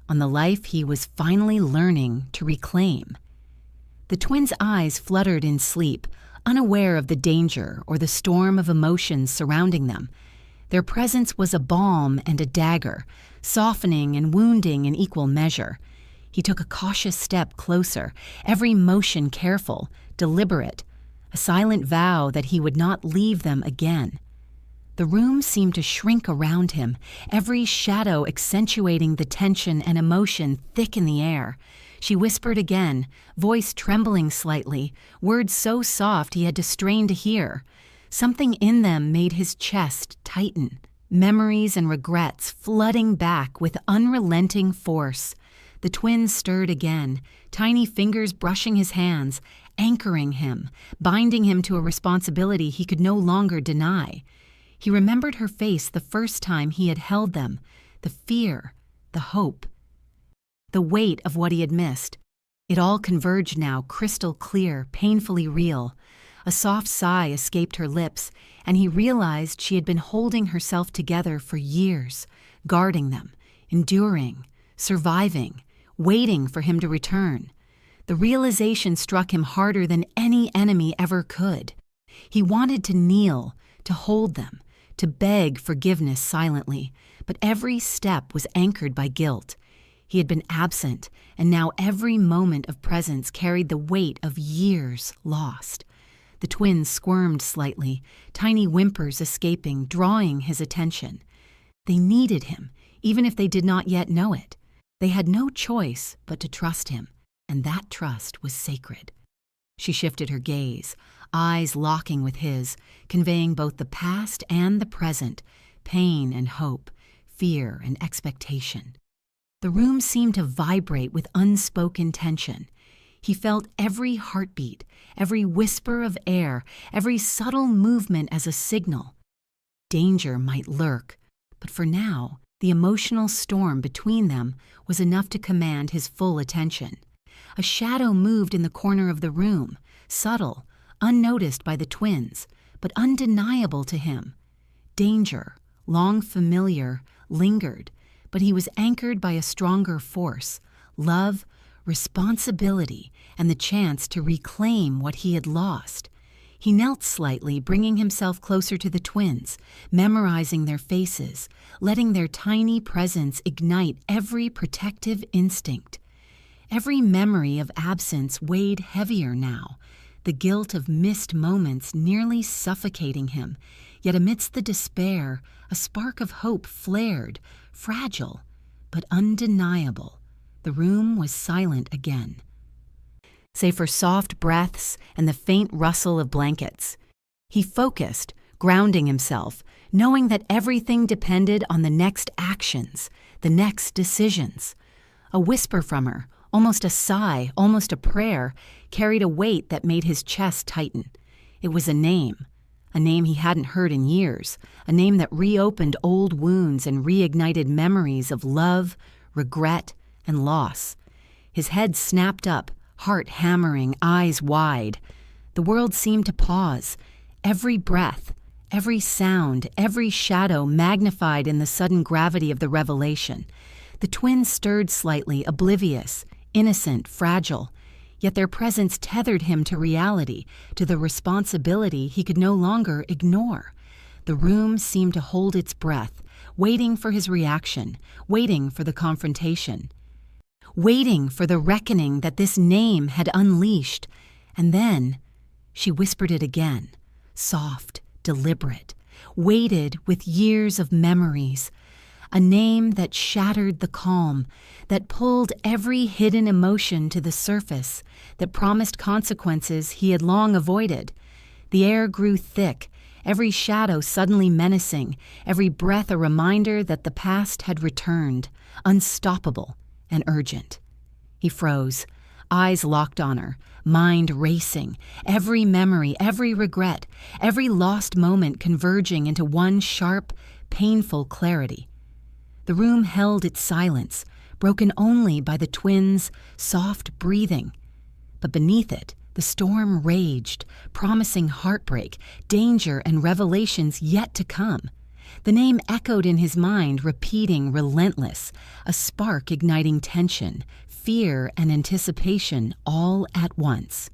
on the life he was finally learning to reclaim. The twins' eyes fluttered in sleep, unaware of the danger or the storm of emotions surrounding them. Their presence was a balm and a dagger, softening and wounding in equal measure. He took a cautious step closer, every motion careful, deliberate, a silent vow that he would not leave them again. The room seemed to shrink around him, every shadow accentuating the tension and emotion thick in the air. She whispered again, voice trembling slightly, words so soft he had to strain to hear. Something in them made his chest tighten, memories and regrets flooding back with unrelenting force. The twins stirred again, tiny fingers brushing his hands, anchoring him, binding him to a responsibility he could no longer deny. He remembered her face the first time he had held them, the fear, the hope, the weight of what he had missed. It all converged now, crystal clear, painfully real. A soft sigh escaped her lips, and he realized she had been holding herself together for years, guarding them, enduring, surviving, waiting for him to return. The realization struck him harder than any enemy ever could. He wanted to kneel, to hold them, to beg forgiveness silently, but every step was anchored by guilt. He had been absent, and now every moment of presence carried the weight of years lost. The twins squirmed slightly, tiny whimpers escaping, drawing his attention. They needed him, even if they did not yet know it. They had no choice but to trust him, and that trust was sacred. She shifted her gaze, eyes locking with his, conveying both the past and the present, pain and hope, fear and expectation. The room seemed to vibrate with unspoken tension. He felt every heartbeat, every whisper of air, every subtle movement as a signal. Danger might lurk, but for now, the emotional storm between them was enough to command his full attention. A shadow moved in the corner of the room, subtle, unnoticed by the twins, but undeniable to him. Danger, long familiar, lingered, but he was anchored by a stronger force, love, responsibility, and the chance to reclaim what he had lost. He knelt slightly, bringing himself closer to the twins, memorizing their faces, letting their tiny presence ignite every protective instinct. Every memory of absence weighed heavier now, the guilt of missed moments nearly suffocating him. Yet amidst the despair, a spark of hope flared, fragile, but undeniable. The room was silent again, save for soft breaths and the faint rustle of blankets. He focused, grounding himself, knowing that everything depended on the next actions, the next decisions. A whisper from her, almost a sigh, almost a prayer, carried a weight that made his chest tighten. It was a name he hadn't heard in years, a name that reopened old wounds and reignited memories of love, regret, and loss. His head snapped up, heart hammering, eyes wide. The world seemed to pause. Every breath, every sound, every shadow magnified in the sudden gravity of the revelation. The twins stirred slightly, oblivious, innocent, fragile, yet their presence tethered him to reality, to the responsibility he could no longer ignore. The room seemed to hold its breath, waiting for his reaction, waiting for the confrontation, waiting for the reckoning that this name had unleashed. And then she whispered it again, soft, deliberate, weighted with years of memories, a name that shattered the calm, that pulled every hidden emotion to the surface, that promised consequences he had long avoided. The air grew thick, every shadow suddenly menacing, every breath a reminder that the past had returned, unstoppable and urgent. He froze, eyes locked on her, mind racing, every memory, every regret, every lost moment converging into one sharp, painful clarity. The room held its silence, broken only by the twins' soft breathing. But beneath it, the storm raged, promising heartbreak, danger, and revelations yet to come. The name echoed in his mind, repeating, relentless, a spark igniting tension, fear, and anticipation all at once.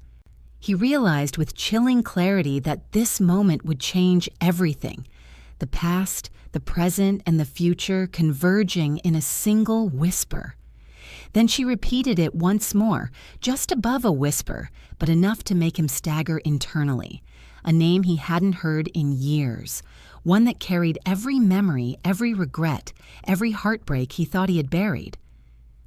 He realized with chilling clarity that this moment would change everything. The past, the present, and the future converging in a single whisper. Then she repeated it once more, just above a whisper, but enough to make him stagger internally. A name he hadn't heard in years, one that carried every memory, every regret, every heartbreak he thought he had buried.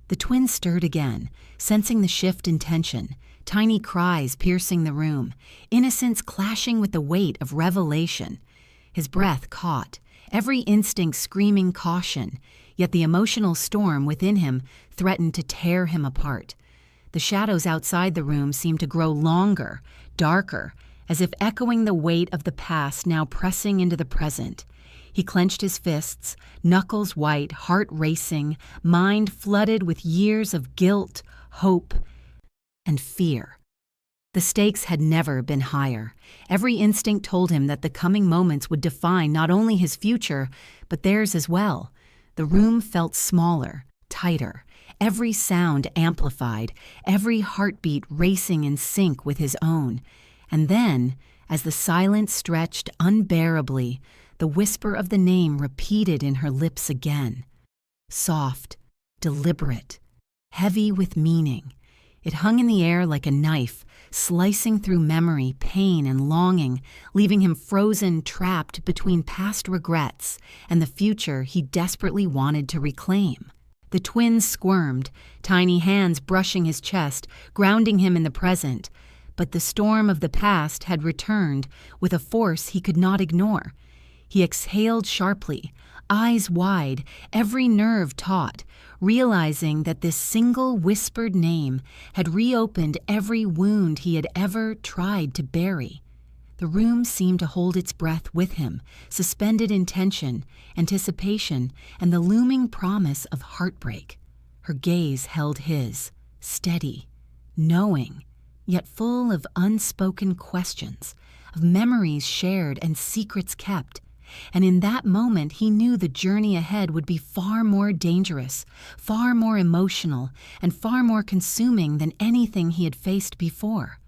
The twins stirred again, sensing the shift in tension, tiny cries piercing the room, innocence clashing with the weight of revelation. His breath caught, every instinct screaming caution, yet the emotional storm within him threatened to tear him apart. The shadows outside the room seemed to grow longer, darker, as if echoing the weight of the past now pressing into the present. He clenched his fists, knuckles white, heart racing, mind flooded with years of guilt, hope, and fear. The stakes had never been higher. Every instinct told him that the coming moments would define not only his future, but theirs as well. The room felt smaller, tighter, every sound amplified, every heartbeat racing in sync with his own. And then, as the silence stretched unbearably, the whisper of the name repeated in her lips again. Soft, deliberate, heavy with meaning. It hung in the air like a knife, slicing through memory, pain, and longing, leaving him frozen, trapped between past regrets and the future he desperately wanted to reclaim. The twins squirmed, tiny hands brushing his chest, grounding him in the present. But the storm of the past had returned with a force he could not ignore. He exhaled sharply, eyes wide, every nerve taut, realizing that this single whispered name had reopened every wound he had ever tried to bury. The room seemed to hold its breath with him, suspended in tension, anticipation, and the looming promise of heartbreak. Her gaze held his, steady, knowing, yet full of unspoken questions, of memories shared and secrets kept. And in that moment he knew the journey ahead would be far more dangerous, far more emotional, and far more consuming than anything he had faced before.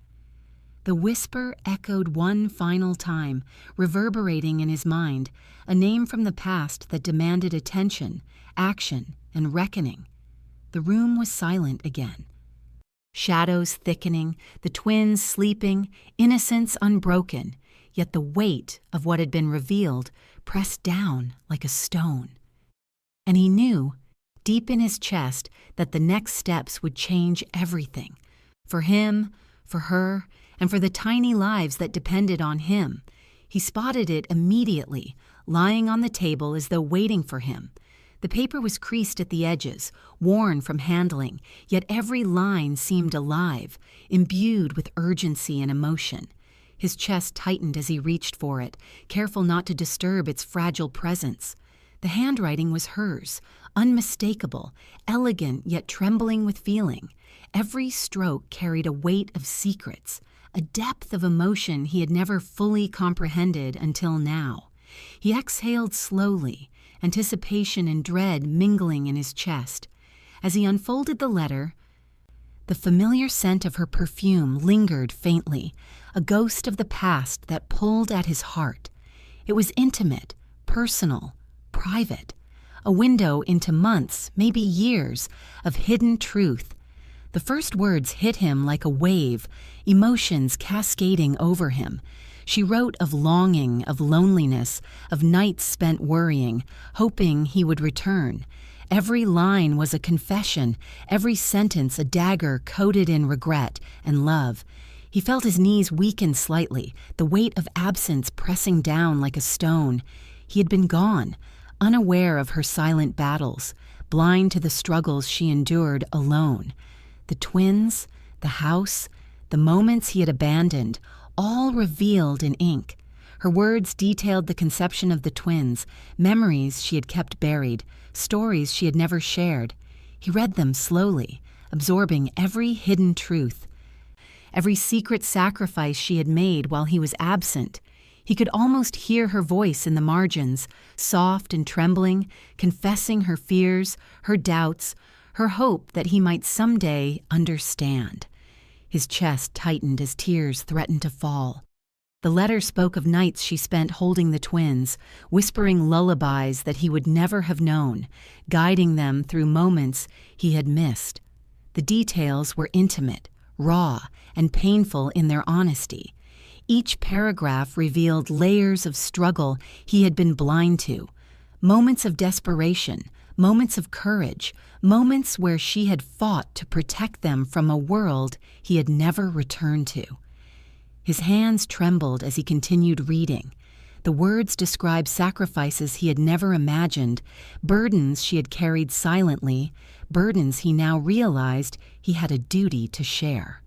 The whisper echoed one final time, reverberating in his mind, a name from the past that demanded attention, action, and reckoning. The room was silent again. Shadows thickening, the twins sleeping, innocence unbroken, yet the weight of what had been revealed pressed down like a stone. And he knew, deep in his chest, that the next steps would change everything. For him, for her, and for the tiny lives that depended on him. He spotted it immediately, lying on the table as though waiting for him. The paper was creased at the edges, worn from handling, yet every line seemed alive, imbued with urgency and emotion. His chest tightened as he reached for it, careful not to disturb its fragile presence. The handwriting was hers, unmistakable, elegant yet trembling with feeling. Every stroke carried a weight of secrets, a depth of emotion he had never fully comprehended until now. He exhaled slowly, anticipation and dread mingling in his chest. As he unfolded the letter, the familiar scent of her perfume lingered faintly, a ghost of the past that pulled at his heart. It was intimate, personal, private, a window into months, maybe years, of hidden truth. The first words hit him like a wave, emotions cascading over him. She wrote of longing, of loneliness, of nights spent worrying, hoping he would return. Every line was a confession, every sentence a dagger coated in regret and love. He felt his knees weaken slightly, the weight of absence pressing down like a stone. He had been gone, unaware of her silent battles, blind to the struggles she endured alone. The twins, the house, the moments he had abandoned, all revealed in ink. Her words detailed the conception of the twins, memories she had kept buried, stories she had never shared. He read them slowly, absorbing every hidden truth, every secret sacrifice she had made while he was absent. He could almost hear her voice in the margins, soft and trembling, confessing her fears, her doubts, her hope that he might someday understand. His chest tightened as tears threatened to fall. The letter spoke of nights she spent holding the twins, whispering lullabies that he would never have known, guiding them through moments he had missed. The details were intimate, raw, and painful in their honesty. Each paragraph revealed layers of struggle he had been blind to, moments of desperation, moments of courage, moments where she had fought to protect them from a world he had never returned to. His hands trembled as he continued reading. The words described sacrifices he had never imagined, burdens she had carried silently, burdens he now realized he had a duty to share.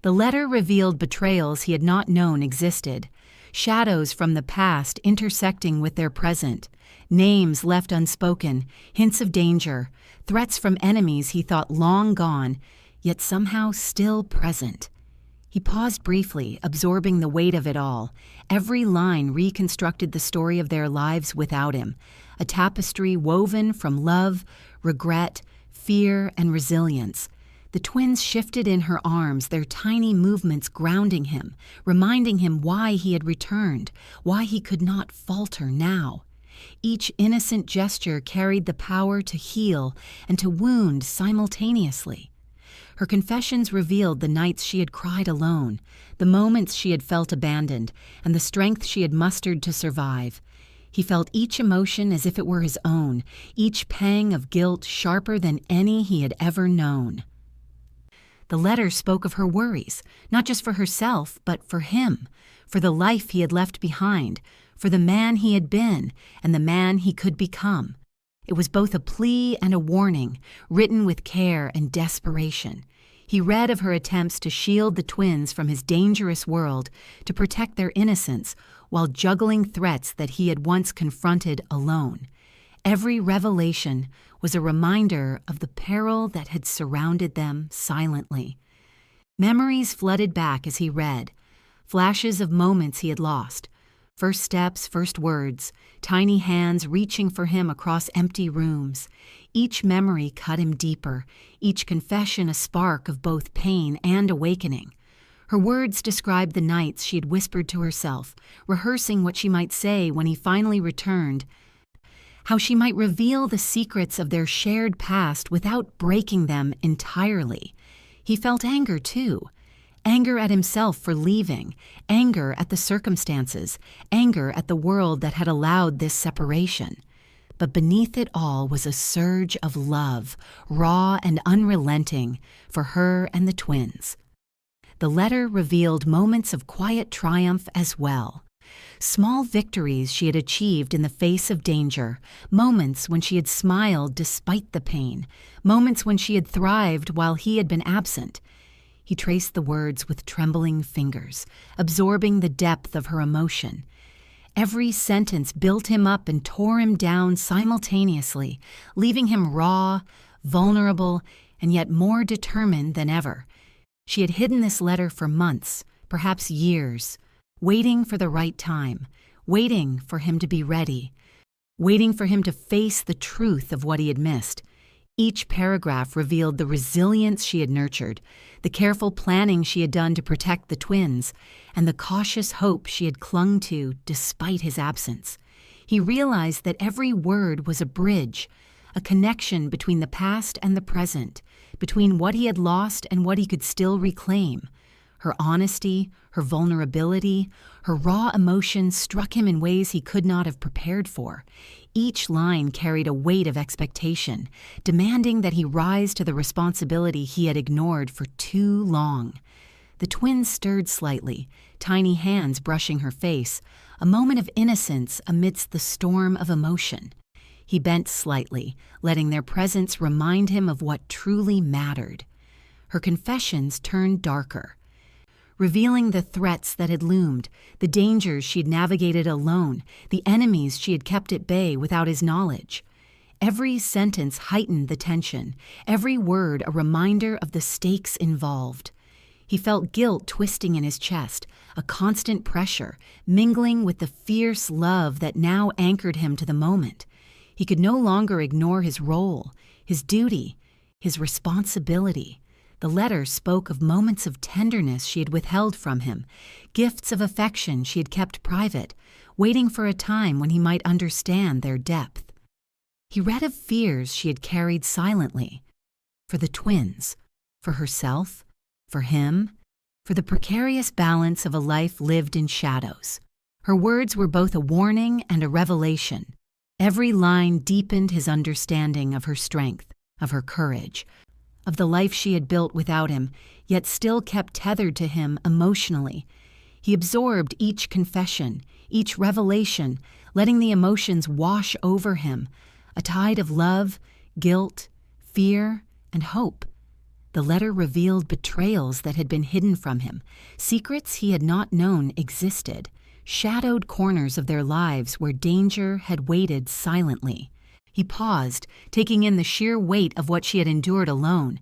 The letter revealed betrayals he had not known existed, shadows from the past intersecting with their present, names left unspoken, hints of danger, threats from enemies he thought long gone, yet somehow still present. He paused briefly, absorbing the weight of it all. Every line reconstructed the story of their lives without him, a tapestry woven from love, regret, fear, and resilience. The twins shifted in her arms, their tiny movements grounding him, reminding him why he had returned, why he could not falter now. Each innocent gesture carried the power to heal and to wound simultaneously. Her confessions revealed the nights she had cried alone, the moments she had felt abandoned, and the strength she had mustered to survive. He felt each emotion as if it were his own, each pang of guilt sharper than any he had ever known. The letter spoke of her worries, not just for herself, but for him, for the life he had left behind, for the man he had been and the man he could become. It was both a plea and a warning, written with care and desperation. He read of her attempts to shield the twins from his dangerous world, to protect their innocence, while juggling threats that he had once confronted alone. Every revelation was a reminder of the peril that had surrounded them silently. Memories flooded back as he read, flashes of moments he had lost, first steps, first words, tiny hands reaching for him across empty rooms. Each memory cut him deeper, each confession a spark of both pain and awakening. Her words described the nights she had whispered to herself, rehearsing what she might say when he finally returned, how she might reveal the secrets of their shared past without breaking them entirely. He felt anger, too. Anger at himself for leaving, anger at the circumstances, anger at the world that had allowed this separation. But beneath it all was a surge of love, raw and unrelenting, for her and the twins. The letter revealed moments of quiet triumph as well. Small victories she had achieved in the face of danger, moments when she had smiled despite the pain, moments when she had thrived while he had been absent. He traced the words with trembling fingers, absorbing the depth of her emotion. Every sentence built him up and tore him down simultaneously, leaving him raw, vulnerable, and yet more determined than ever. She had hidden this letter for months, perhaps years, waiting for the right time, waiting for him to be ready, waiting for him to face the truth of what he had missed. Each paragraph revealed the resilience she had nurtured, the careful planning she had done to protect the twins, and the cautious hope she had clung to despite his absence. He realized that every word was a bridge, a connection between the past and the present, between what he had lost and what he could still reclaim. Her honesty, her vulnerability, her raw emotions struck him in ways he could not have prepared for. Each line carried a weight of expectation, demanding that he rise to the responsibility he had ignored for too long. The twins stirred slightly, tiny hands brushing her face, a moment of innocence amidst the storm of emotion. He bent slightly, letting their presence remind him of what truly mattered. Her confessions turned darker, revealing the threats that had loomed, the dangers she had navigated alone, the enemies she had kept at bay without his knowledge. Every sentence heightened the tension, every word a reminder of the stakes involved. He felt guilt twisting in his chest, a constant pressure, mingling with the fierce love that now anchored him to the moment. He could no longer ignore his role, his duty, his responsibility. The letter spoke of moments of tenderness she had withheld from him, gifts of affection she had kept private, waiting for a time when he might understand their depth. He read of fears she had carried silently, for the twins, for herself, for him, for the precarious balance of a life lived in shadows. Her words were both a warning and a revelation. Every line deepened his understanding of her strength, of her courage, of the life she had built without him, yet still kept tethered to him emotionally. He absorbed each confession, each revelation, letting the emotions wash over him, a tide of love, guilt, fear, and hope. The letter revealed betrayals that had been hidden from him, secrets he had not known existed, shadowed corners of their lives where danger had waited silently. He paused, taking in the sheer weight of what she had endured alone.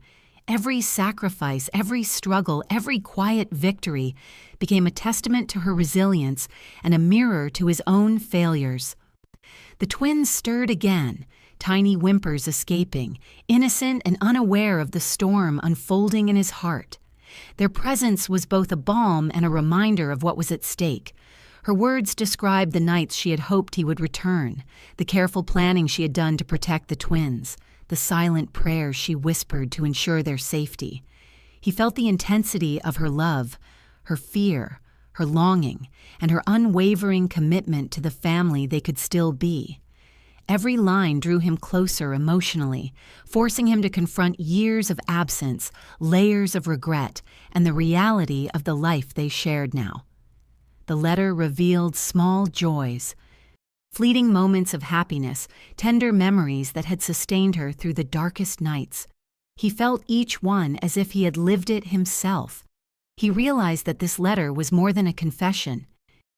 Every sacrifice, every struggle, every quiet victory became a testament to her resilience and a mirror to his own failures. The twins stirred again, tiny whimpers escaping, innocent and unaware of the storm unfolding in his heart. Their presence was both a balm and a reminder of what was at stake. Her words described the nights she had hoped he would return, the careful planning she had done to protect the twins, the silent prayers she whispered to ensure their safety. He felt the intensity of her love, her fear, her longing, and her unwavering commitment to the family they could still be. Every line drew him closer emotionally, forcing him to confront years of absence, layers of regret, and the reality of the life they shared now. The letter revealed small joys, fleeting moments of happiness, tender memories that had sustained her through the darkest nights. He felt each one as if he had lived it himself. He realized that this letter was more than a confession.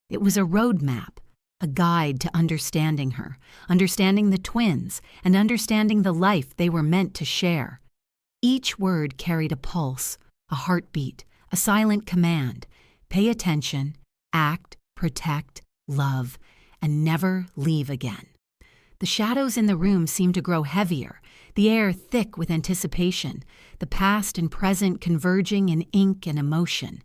It was a roadmap, a guide to understanding her, understanding the twins, and understanding the life they were meant to share. Each word carried a pulse, a heartbeat, a silent command. Pay attention, act, protect, love, and never leave again. The shadows in the room seemed to grow heavier, the air thick with anticipation, the past and present converging in ink and emotion.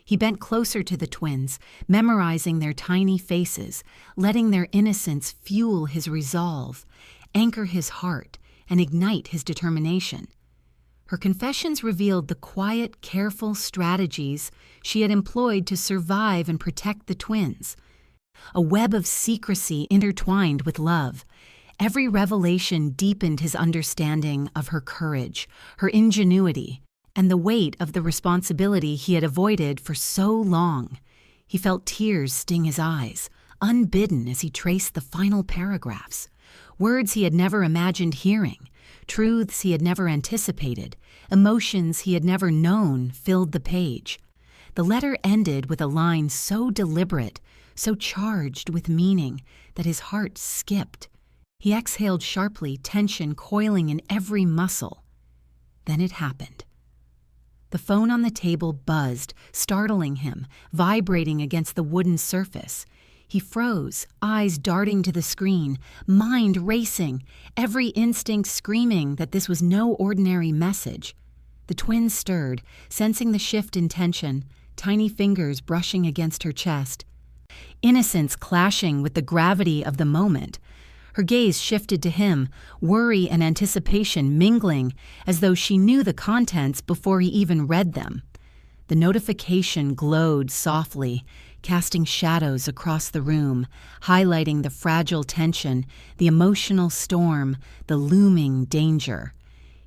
He bent closer to the twins, memorizing their tiny faces, letting their innocence fuel his resolve, anchor his heart, and ignite his determination. Her confessions revealed the quiet, careful strategies she had employed to survive and protect the twins. A web of secrecy intertwined with love. Every revelation deepened his understanding of her courage, her ingenuity, and the weight of the responsibility he had avoided for so long. He felt tears sting his eyes, unbidden as he traced the final paragraphs. Words he had never imagined hearing, truths he had never anticipated, emotions he had never known filled the page. The letter ended with a line so deliberate, so charged with meaning, that his heart skipped. He exhaled sharply, tension coiling in every muscle. Then it happened. The phone on the table buzzed, startling him, vibrating against the wooden surface. He froze, eyes darting to the screen, mind racing, every instinct screaming that this was no ordinary message. The twins stirred, sensing the shift in tension, tiny fingers brushing against her chest. Innocence clashing with the gravity of the moment. Her gaze shifted to him, worry and anticipation mingling, as though she knew the contents before he even read them. The notification glowed softly, casting shadows across the room, highlighting the fragile tension, the emotional storm, the looming danger.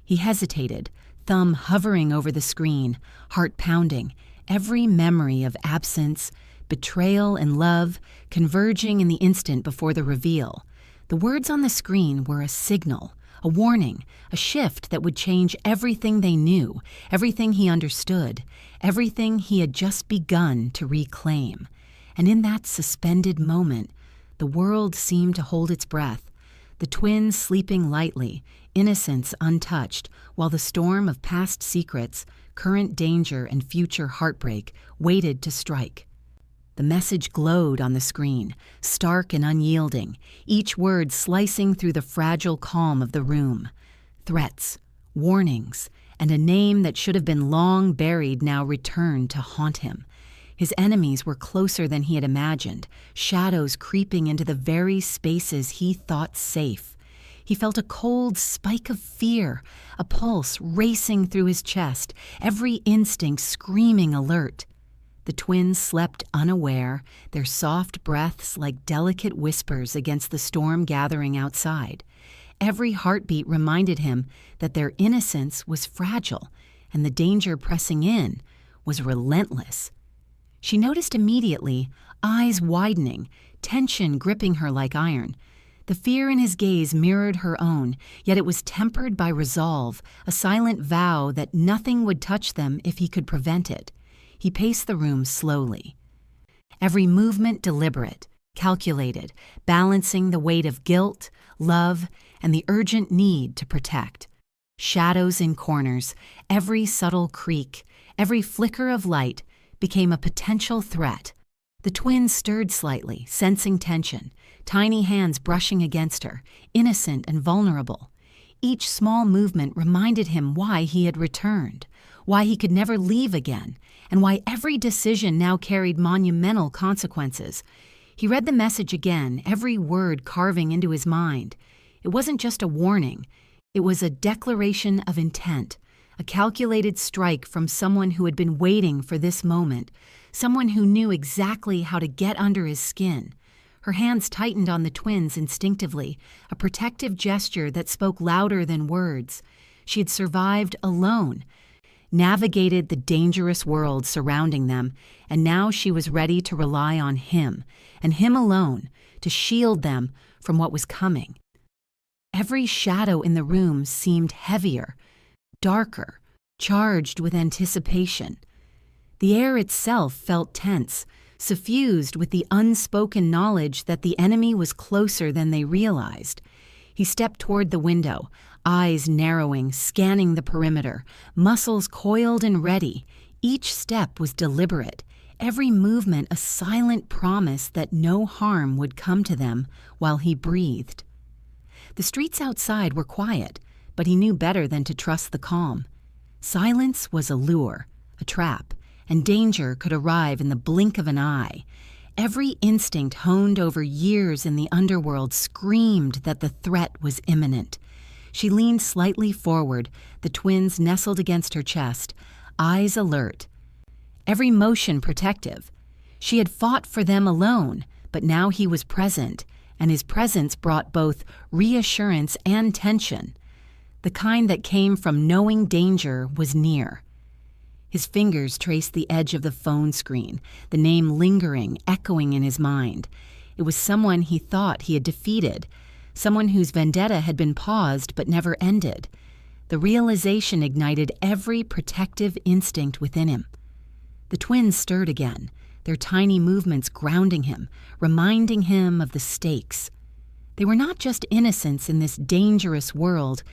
He hesitated, thumb hovering over the screen, heart pounding, every memory of absence, betrayal and love converging in the instant before the reveal. The words on the screen were a signal, a warning, a shift that would change everything they knew, everything he understood, everything he had just begun to reclaim. And in that suspended moment, the world seemed to hold its breath, the twins sleeping lightly, innocence untouched, while the storm of past secrets, current danger, and future heartbreak waited to strike. The message glowed on the screen, stark and unyielding, each word slicing through the fragile calm of the room. Threats, warnings, and a name that should have been long buried now returned to haunt him. His enemies were closer than he had imagined, shadows creeping into the very spaces he thought safe. He felt a cold spike of fear, a pulse racing through his chest, every instinct screaming alert. The twins slept unaware, their soft breaths like delicate whispers against the storm gathering outside. Every heartbeat reminded him that their innocence was fragile, and the danger pressing in was relentless. She noticed immediately, eyes widening, tension gripping her like iron. The fear in his gaze mirrored her own, yet it was tempered by resolve, a silent vow that nothing would touch them if he could prevent it. He paced the room slowly, every movement deliberate, calculated, balancing the weight of guilt, love, and the urgent need to protect. Shadows in corners, every subtle creak, every flicker of light became a potential threat. The twins stirred slightly, sensing tension, tiny hands brushing against her, innocent and vulnerable. Each small movement reminded him why he had returned, why he could never leave again, and why every decision now carried monumental consequences. He read the message again, every word carving into his mind. It wasn't just a warning. It was a declaration of intent, a calculated strike from someone who had been waiting for this moment, someone who knew exactly how to get under his skin. Her hands tightened on the twins instinctively, a protective gesture that spoke louder than words. She had survived alone, navigated the dangerous world surrounding them, and now she was ready to rely on him, and him alone, to shield them from what was coming. Every shadow in the room seemed heavier, darker, charged with anticipation. The air itself felt tense, suffused with the unspoken knowledge that the enemy was closer than they realized. He stepped toward the window, eyes narrowing, scanning the perimeter, muscles coiled and ready. Each step was deliberate, every movement a silent promise that no harm would come to them while he breathed. The streets outside were quiet, but he knew better than to trust the calm. Silence was a lure, a trap, and danger could arrive in the blink of an eye. Every instinct honed over years in the underworld screamed that the threat was imminent. She leaned slightly forward, the twins nestled against her chest, eyes alert, every motion protective. She had fought for them alone, but now he was present, and his presence brought both reassurance and tension. The kind that came from knowing danger was near. His fingers traced the edge of the phone screen, the name lingering, echoing in his mind. It was someone he thought he had defeated, someone whose vendetta had been paused but never ended. The realization ignited every protective instinct within him. The twins stirred again, their tiny movements grounding him, reminding him of the stakes. They were not just innocents in this dangerous world.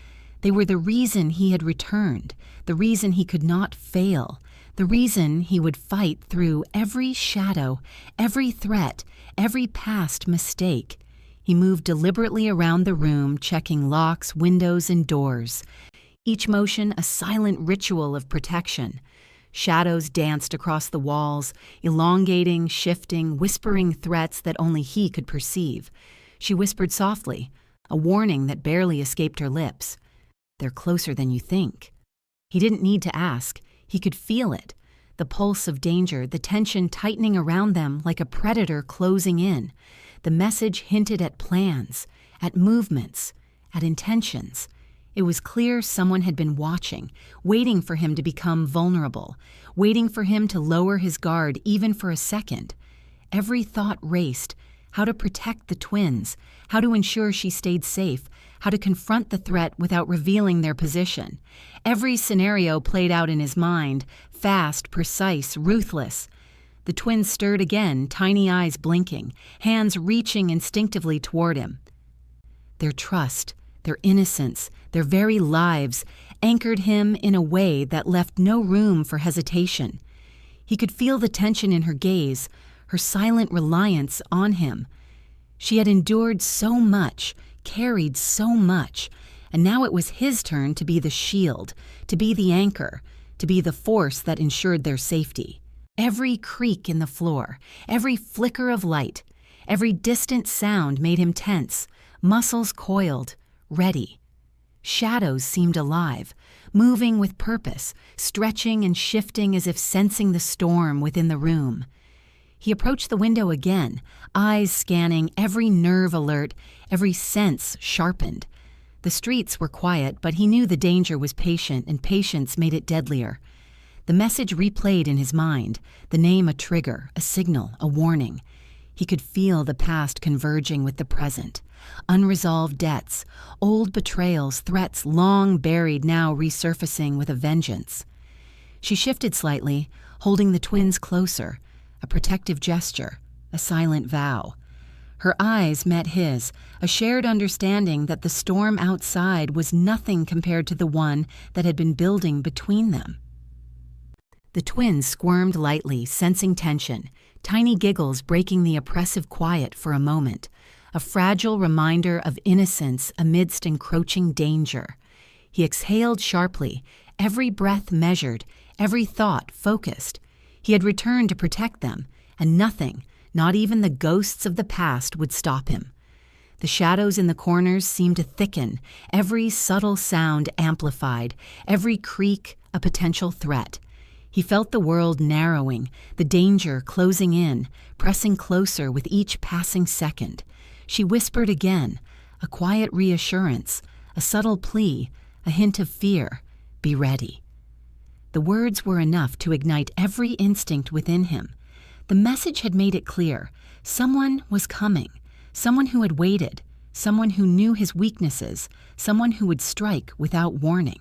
They were the reason he had returned, the reason he could not fail, The reason he would fight through every shadow, every threat, every past mistake. He moved deliberately around the room, checking locks, windows, and doors. Each motion a silent ritual of protection. Shadows danced across the walls, elongating, shifting, whispering threats that only he could perceive. She whispered softly, a warning that barely escaped her lips. "They're closer than you think." He didn't need to ask. He could feel it. The pulse of danger, the tension tightening around them like a predator closing in. The message hinted at plans, at movements, at intentions. It was clear someone had been watching, waiting for him to become vulnerable, waiting for him to lower his guard even for a second. Every thought raced: how to protect the twins, how to ensure she stayed safe, how to confront the threat without revealing their position. Every scenario played out in his mind, fast, precise, ruthless. The twins stirred again, tiny eyes blinking, hands reaching instinctively toward him. Their trust, their innocence, their very lives anchored him in a way that left no room for hesitation. He could feel the tension in her gaze, her silent reliance on him. She had endured so much, carried so much, and now it was his turn to be the shield, to be the anchor, to be the force that ensured their safety. Every creak in the floor, every flicker of light, every distant sound made him tense, muscles coiled, ready. Shadows seemed alive, moving with purpose, stretching and shifting as if sensing the storm within the room. He approached the window again, eyes scanning, every nerve alert, every sense sharpened. The streets were quiet, but he knew the danger was patient, and patience made it deadlier. The message replayed in his mind, the name a trigger, a signal, a warning. He could feel the past converging with the present. Unresolved debts, old betrayals, threats long buried now resurfacing with a vengeance. She shifted slightly, holding the twins closer, a protective gesture, a silent vow. Her eyes met his, a shared understanding that the storm outside was nothing compared to the one that had been building between them. The twins squirmed lightly, sensing tension, tiny giggles breaking the oppressive quiet for a moment, a fragile reminder of innocence amidst encroaching danger. He exhaled sharply, every breath measured, every thought focused. He had returned to protect them, and nothing, not even the ghosts of the past, would stop him. The shadows in the corners seemed to thicken, every subtle sound amplified, every creak a potential threat. He felt the world narrowing, the danger closing in, pressing closer with each passing second. She whispered again, a quiet reassurance, a subtle plea, a hint of fear. Be ready. The words were enough to ignite every instinct within him. The message had made it clear. Someone was coming, someone who had waited, someone who knew his weaknesses, someone who would strike without warning.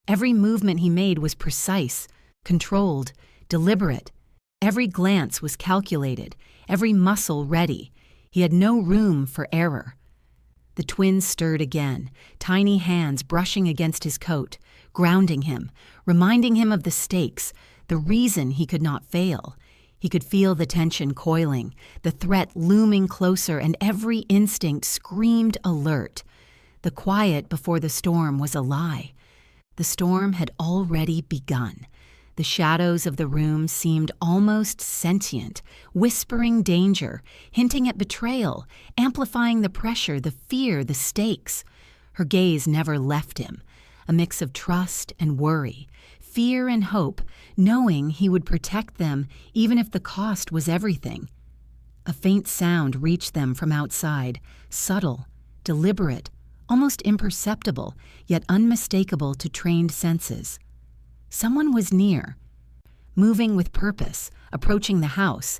Every movement he made was precise, controlled, deliberate. Every glance was calculated, every muscle ready. He had no room for error. The twins stirred again, tiny hands brushing against his coat, grounding him, reminding him of the stakes, the reason he could not fail. He could feel the tension coiling, the threat looming closer, and every instinct screamed alert. The quiet before the storm was a lie. The storm had already begun. The shadows of the room seemed almost sentient, whispering danger, hinting at betrayal, amplifying the pressure, the fear, the stakes. Her gaze never left him, a mix of trust and worry, fear and hope, knowing he would protect them even if the cost was everything. A faint sound reached them from outside, subtle, deliberate, almost imperceptible, yet unmistakable to trained senses. Someone was near, moving with purpose, approaching the house.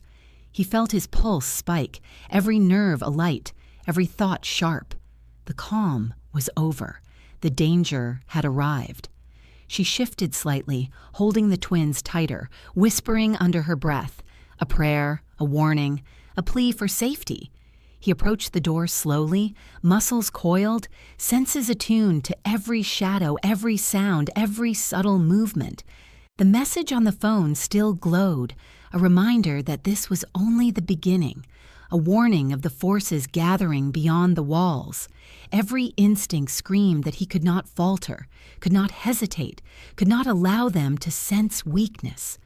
He felt his pulse spike, every nerve alight, every thought sharp. The calm was over. The danger had arrived. She shifted slightly, holding the twins tighter, whispering under her breath, a prayer, a warning, a plea for safety. He approached the door slowly, muscles coiled, senses attuned to every shadow, every sound, every subtle movement. The message on the phone still glowed, a reminder that this was only the beginning, a warning of the forces gathering beyond the walls. Every instinct screamed that he could not falter, could not hesitate, could not allow them to sense weakness.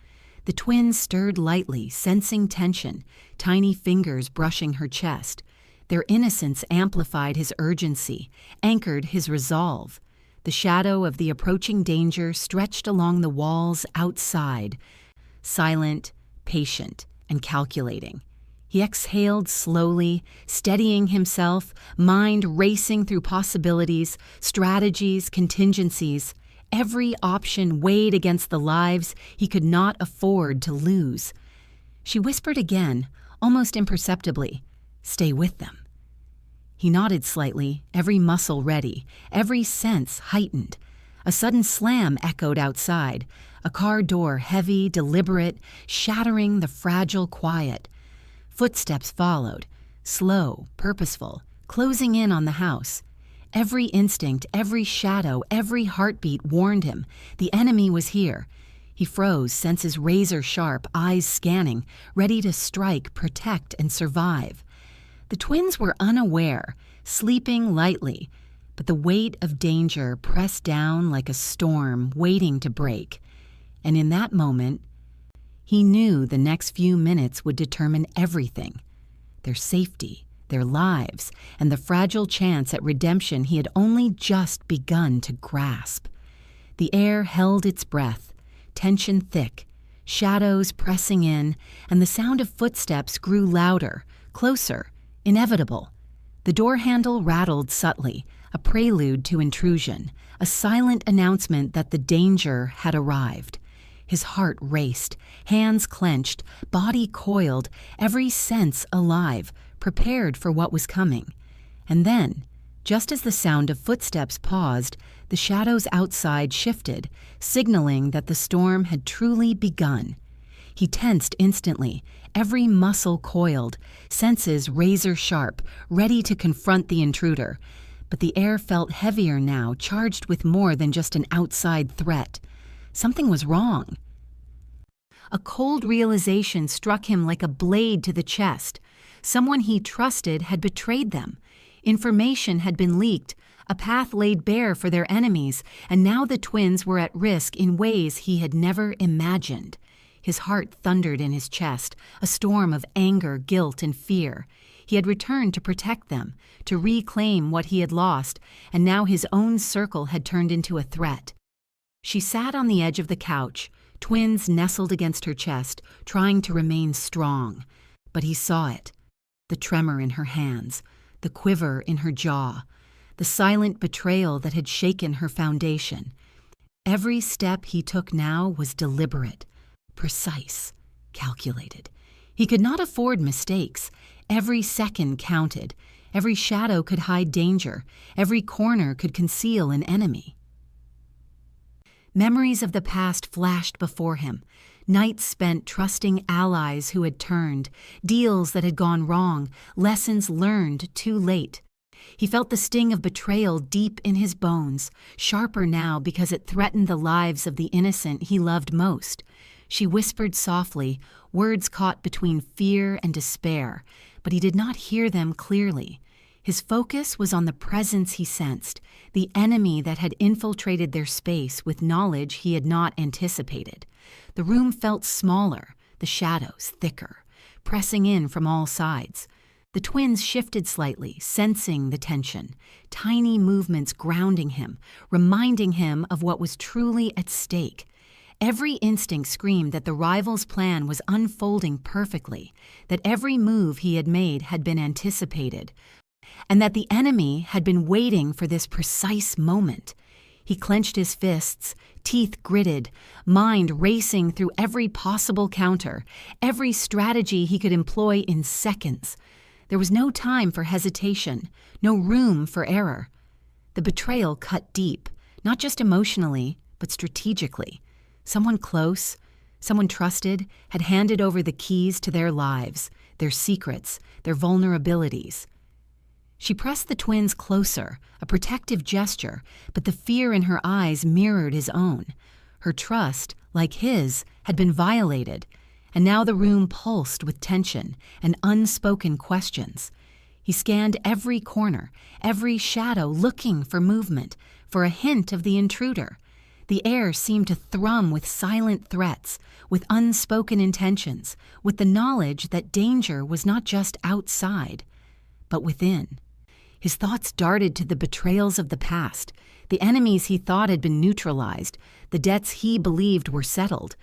The twins stirred lightly, sensing tension, tiny fingers brushing her chest. Their innocence amplified his urgency, anchored his resolve. The shadow of the approaching danger stretched along the walls outside, silent, patient, and calculating. He exhaled slowly, steadying himself, mind racing through possibilities, strategies, contingencies. Every option weighed against the lives he could not afford to lose. She whispered again, almost imperceptibly, "Stay with them." He nodded slightly, every muscle ready, every sense heightened. A sudden slam echoed outside, a car door heavy, deliberate, shattering the fragile quiet. Footsteps followed, slow, purposeful, closing in on the house. Every instinct, every shadow, every heartbeat warned him the enemy was here. He froze, senses razor-sharp, eyes scanning, ready to strike, protect, and survive. The twins were unaware, sleeping lightly, but the weight of danger pressed down like a storm waiting to break. And in that moment, he knew the next few minutes would determine everything: their safety, their lives, and the fragile chance at redemption he had only just begun to grasp. The air held its breath, tension thick, shadows pressing in, and the sound of footsteps grew louder, closer, inevitable. The door handle rattled subtly, a prelude to intrusion, a silent announcement that the danger had arrived. His heart raced, hands clenched, body coiled, every sense alive, prepared for what was coming. And then, just as the sound of footsteps paused, the shadows outside shifted, signaling that the storm had truly begun. He tensed instantly, every muscle coiled, senses razor-sharp, ready to confront the intruder. But the air felt heavier now, charged with more than just an outside threat. Something was wrong. A cold realization struck him like a blade to the chest. Someone he trusted had betrayed them. Information had been leaked, a path laid bare for their enemies, and now the twins were at risk in ways he had never imagined. His heart thundered in his chest, a storm of anger, guilt, and fear. He had returned to protect them, to reclaim what he had lost, and now his own circle had turned into a threat. She sat on the edge of the couch, twins nestled against her chest, trying to remain strong. But he saw it, the tremor in her hands, the quiver in her jaw, the silent betrayal that had shaken her foundation. Every step he took now was deliberate, precise, calculated. He could not afford mistakes. Every second counted. Every shadow could hide danger. Every corner could conceal an enemy. Memories of the past flashed before him. Nights spent trusting allies who had turned, deals that had gone wrong, lessons learned too late. He felt the sting of betrayal deep in his bones, sharper now because it threatened the lives of the innocent he loved most. She whispered softly, words caught between fear and despair, but he did not hear them clearly. His focus was on the presence he sensed, the enemy that had infiltrated their space with knowledge he had not anticipated. The room felt smaller, the shadows thicker, pressing in from all sides. The twins shifted slightly, sensing the tension, tiny movements grounding him, reminding him of what was truly at stake. Every instinct screamed that the rival's plan was unfolding perfectly, that every move he had made had been anticipated, and that the enemy had been waiting for this precise moment. He clenched his fists, teeth gritted, mind racing through every possible counter, every strategy he could employ in seconds. There was no time for hesitation, no room for error. The betrayal cut deep, not just emotionally, but strategically. Someone close, someone trusted, had handed over the keys to their lives, their secrets, their vulnerabilities. She pressed the twins closer, a protective gesture, but the fear in her eyes mirrored his own. Her trust, like his, had been violated, and now the room pulsed with tension and unspoken questions. He scanned every corner, every shadow, looking for movement, for a hint of the intruder. The air seemed to thrum with silent threats, with unspoken intentions, with the knowledge that danger was not just outside, but within. His thoughts darted to the betrayals of the past, the enemies he thought had been neutralized, the debts he believed were settled.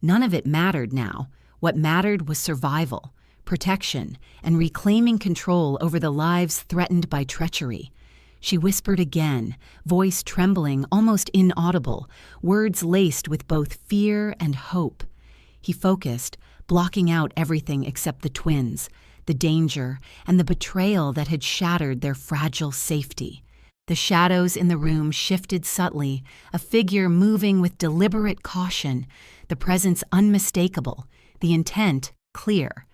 None of it mattered now. What mattered was survival, protection, and reclaiming control over the lives threatened by treachery. She whispered again, voice trembling, almost inaudible, words laced with both fear and hope. He focused, blocking out everything except the twins, the danger, and the betrayal that had shattered their fragile safety. The shadows in the room shifted subtly, a figure moving with deliberate caution, the presence unmistakable, the intent clear.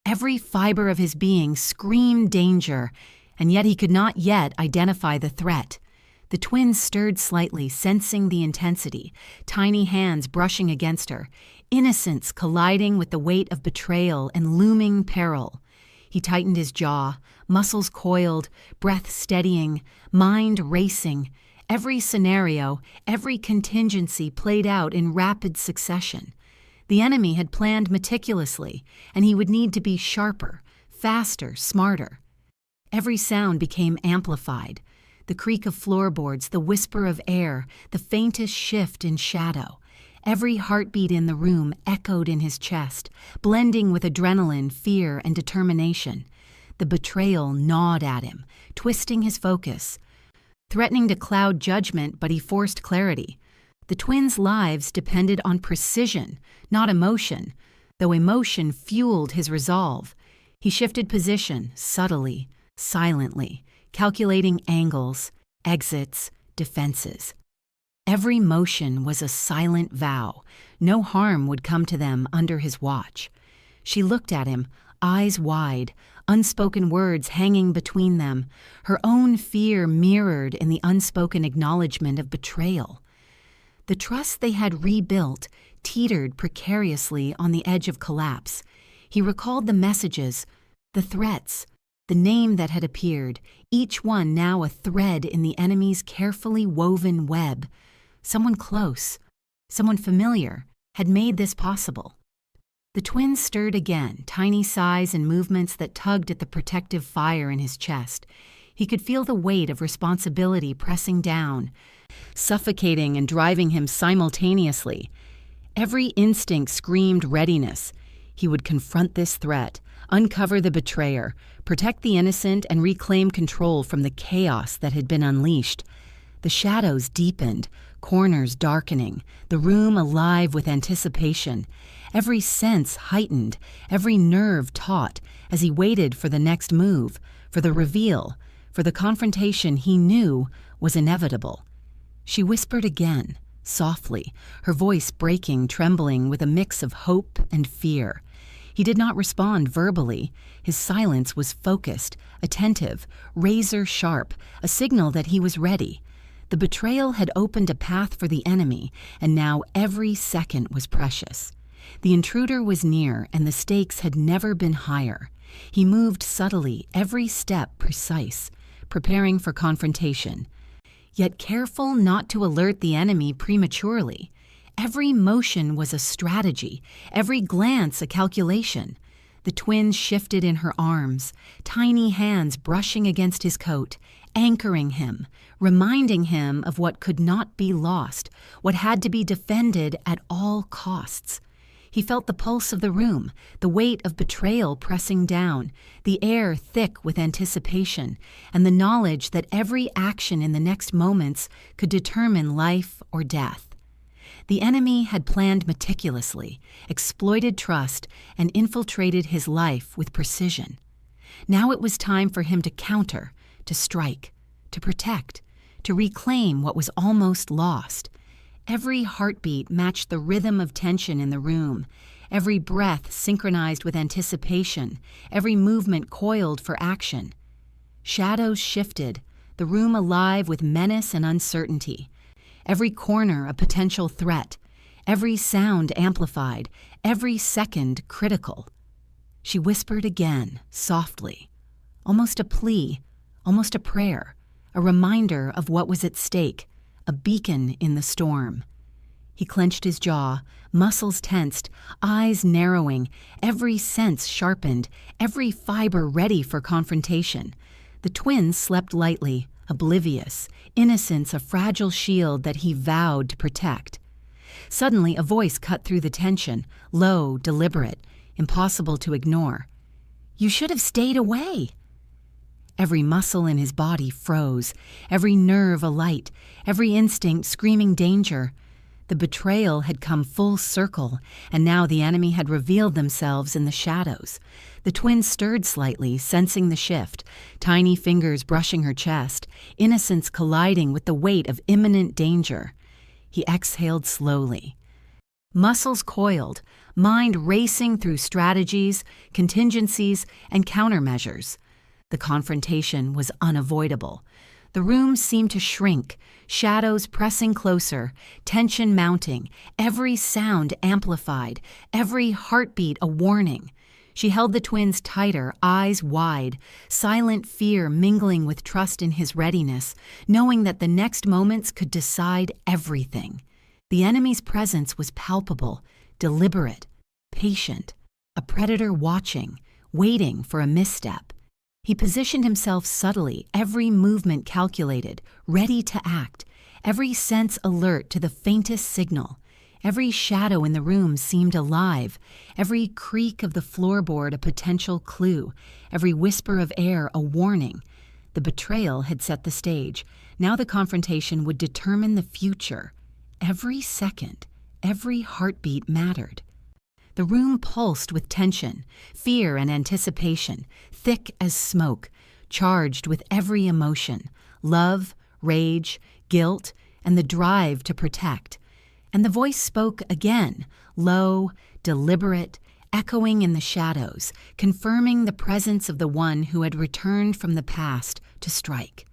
Every fiber of his being screamed danger, and yet he could not yet identify the threat. The twins stirred slightly, sensing the intensity, tiny hands brushing against her, innocence colliding with the weight of betrayal and looming peril. He tightened his jaw, muscles coiled, breath steadying, mind racing. Every scenario, every contingency played out in rapid succession. The enemy had planned meticulously, and he would need to be sharper, faster, smarter. Every sound became amplified. The creak of floorboards, the whisper of air, the faintest shift in shadow. Every heartbeat in the room echoed in his chest, blending with adrenaline, fear, and determination. The betrayal gnawed at him, twisting his focus, threatening to cloud judgment, but he forced clarity. The twins' lives depended on precision, not emotion, though emotion fueled his resolve. He shifted position, subtly, silently, calculating angles, exits, defenses. Every motion was a silent vow. No harm would come to them under his watch. She looked at him, eyes wide, unspoken words hanging between them, her own fear mirrored in the unspoken acknowledgement of betrayal. The trust they had rebuilt teetered precariously on the edge of collapse. He recalled the messages, the threats, the name that had appeared, each one now a thread in the enemy's carefully woven web. Someone close, someone familiar, had made this possible. The twins stirred again, tiny sighs and movements that tugged at the protective fire in his chest. He could feel the weight of responsibility pressing down, suffocating and driving him simultaneously. Every instinct screamed readiness. He would confront this threat, uncover the betrayer, protect the innocent, and reclaim control from the chaos that had been unleashed. The shadows deepened, corners darkening, the room alive with anticipation. Every sense heightened, every nerve taut as he waited for the next move, for the reveal, for the confrontation he knew was inevitable. She whispered again, softly, her voice breaking, trembling with a mix of hope and fear. He did not respond verbally. His silence was focused, attentive, razor sharp, a signal that he was ready. The betrayal had opened a path for the enemy, and now every second was precious. The intruder was near, and the stakes had never been higher. He moved subtly, every step precise, preparing for confrontation, yet careful not to alert the enemy prematurely. Every motion was a strategy, every glance a calculation. The twins shifted in her arms, tiny hands brushing against his coat, anchoring him, reminding him of what could not be lost, what had to be defended at all costs. He felt the pulse of the room, the weight of betrayal pressing down, the air thick with anticipation, and the knowledge that every action in the next moments could determine life or death. The enemy had planned meticulously, exploited trust, and infiltrated his life with precision. Now it was time for him to counter, to strike, to protect, to reclaim what was almost lost. Every heartbeat matched the rhythm of tension in the room, every breath synchronized with anticipation, every movement coiled for action. Shadows shifted, the room alive with menace and uncertainty. Every corner a potential threat, every sound amplified, every second critical. She whispered again, softly, almost a plea, almost a prayer, a reminder of what was at stake, a beacon in the storm. He clenched his jaw, muscles tensed, eyes narrowing, every sense sharpened, every fiber ready for confrontation. The twins slept lightly, oblivious, innocence a fragile shield that he vowed to protect. Suddenly, a voice cut through the tension, low, deliberate, impossible to ignore. "You should have stayed away." Every muscle in his body froze, every nerve alight, every instinct screaming danger. The betrayal had come full circle, and now the enemy had revealed themselves in the shadows. The twins stirred slightly, sensing the shift, tiny fingers brushing her chest, innocence colliding with the weight of imminent danger. He exhaled slowly. Muscles coiled, mind racing through strategies, contingencies, and countermeasures. The confrontation was unavoidable. The room seemed to shrink, shadows pressing closer, tension mounting, every sound amplified, every heartbeat a warning. She held the twins tighter, eyes wide, silent fear mingling with trust in his readiness, knowing that the next moments could decide everything. The enemy's presence was palpable, deliberate, patient, a predator watching, waiting for a misstep. He positioned himself subtly, every movement calculated, ready to act, every sense alert to the faintest signal. Every shadow in the room seemed alive, every creak of the floorboard a potential clue, every whisper of air a warning. The betrayal had set the stage. Now the confrontation would determine the future. Every second, every heartbeat mattered. The room pulsed with tension, fear and anticipation, thick as smoke, charged with every emotion, love, rage, guilt, and the drive to protect. And the voice spoke again, low, deliberate, echoing in the shadows, confirming the presence of the one who had returned from the past to strike.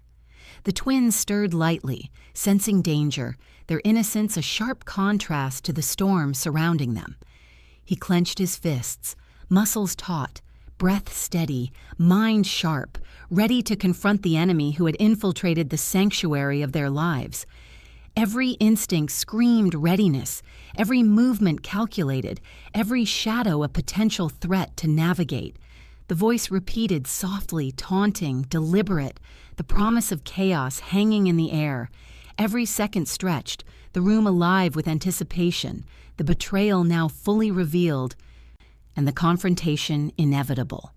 The twins stirred lightly, sensing danger, their innocence a sharp contrast to the storm surrounding them. He clenched his fists, muscles taut, breath steady, mind sharp, ready to confront the enemy who had infiltrated the sanctuary of their lives. Every instinct screamed readiness, every movement calculated, every shadow a potential threat to navigate. The voice repeated softly, taunting, deliberate, the promise of chaos hanging in the air. Every second stretched, the room alive with anticipation, the betrayal now fully revealed, and the confrontation inevitable.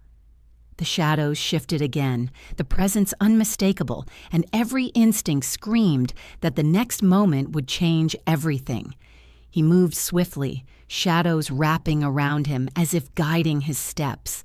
The shadows shifted again, the presence unmistakable, and every instinct screamed that the next moment would change everything. He moved swiftly, shadows wrapping around him as if guiding his steps.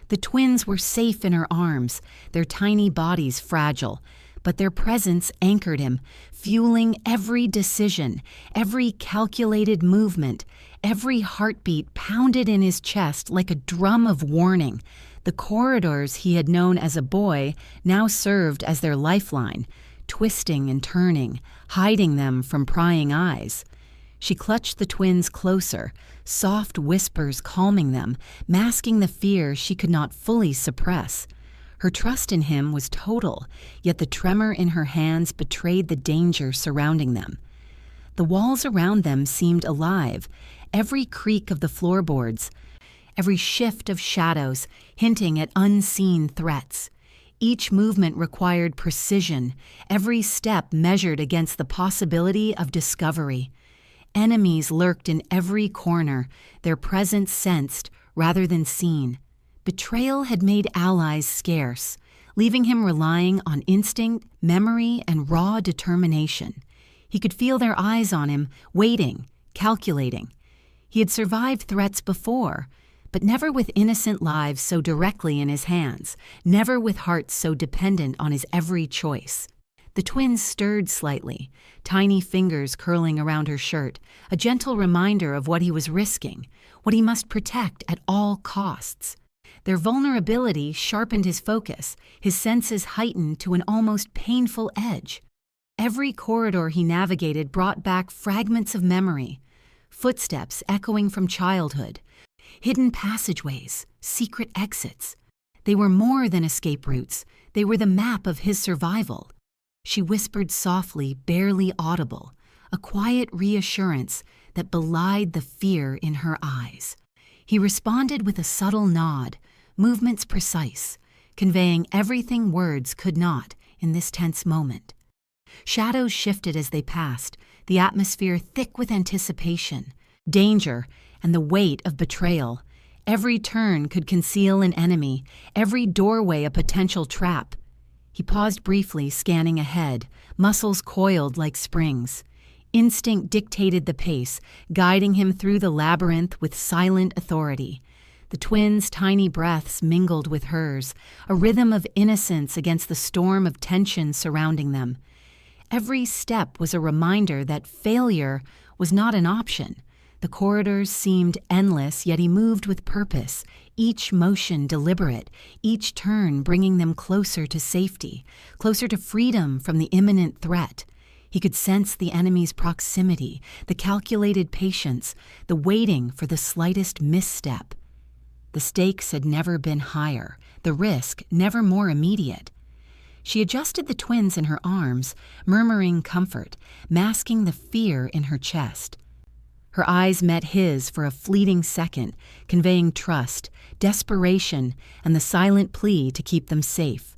The twins were safe in her arms, their tiny bodies fragile, but their presence anchored him, fueling every decision, every calculated movement, every heartbeat pounded in his chest like a drum of warning. The corridors he had known as a boy now served as their lifeline, twisting and turning, hiding them from prying eyes. She clutched the twins closer, soft whispers calming them, masking the fear she could not fully suppress. Her trust in him was total, yet the tremor in her hands betrayed the danger surrounding them. The walls around them seemed alive, every creak of the floorboards, every shift of shadows hinting at unseen threats. Each movement required precision, every step measured against the possibility of discovery. Enemies lurked in every corner, their presence sensed rather than seen. Betrayal had made allies scarce, leaving him relying on instinct, memory, and raw determination. He could feel their eyes on him, waiting, calculating. He had survived threats before, but never with innocent lives so directly in his hands, never with hearts so dependent on his every choice. The twins stirred slightly, tiny fingers curling around her shirt, a gentle reminder of what he was risking, what he must protect at all costs. Their vulnerability sharpened his focus, his senses heightened to an almost painful edge. Every corridor he navigated brought back fragments of memory, footsteps echoing from childhood, hidden passageways, secret exits. They were more than escape routes. They were the map of his survival. She whispered softly, barely audible, a quiet reassurance that belied the fear in her eyes. He responded with a subtle nod, movements precise, conveying everything words could not in this tense moment. Shadows shifted as they passed, the atmosphere thick with anticipation, danger, and the weight of betrayal. Every turn could conceal an enemy, every doorway a potential trap. He paused briefly, scanning ahead, muscles coiled like springs. Instinct dictated the pace, guiding him through the labyrinth with silent authority. The twins' tiny breaths mingled with hers, a rhythm of innocence against the storm of tension surrounding them. Every step was a reminder that failure was not an option. The corridors seemed endless, yet he moved with purpose, each motion deliberate, each turn bringing them closer to safety, closer to freedom from the imminent threat. He could sense the enemy's proximity, the calculated patience, the waiting for the slightest misstep. The stakes had never been higher, the risk never more immediate. She adjusted the twins in her arms, murmuring comfort, masking the fear in her chest. Her eyes met his for a fleeting second, conveying trust, desperation, and the silent plea to keep them safe.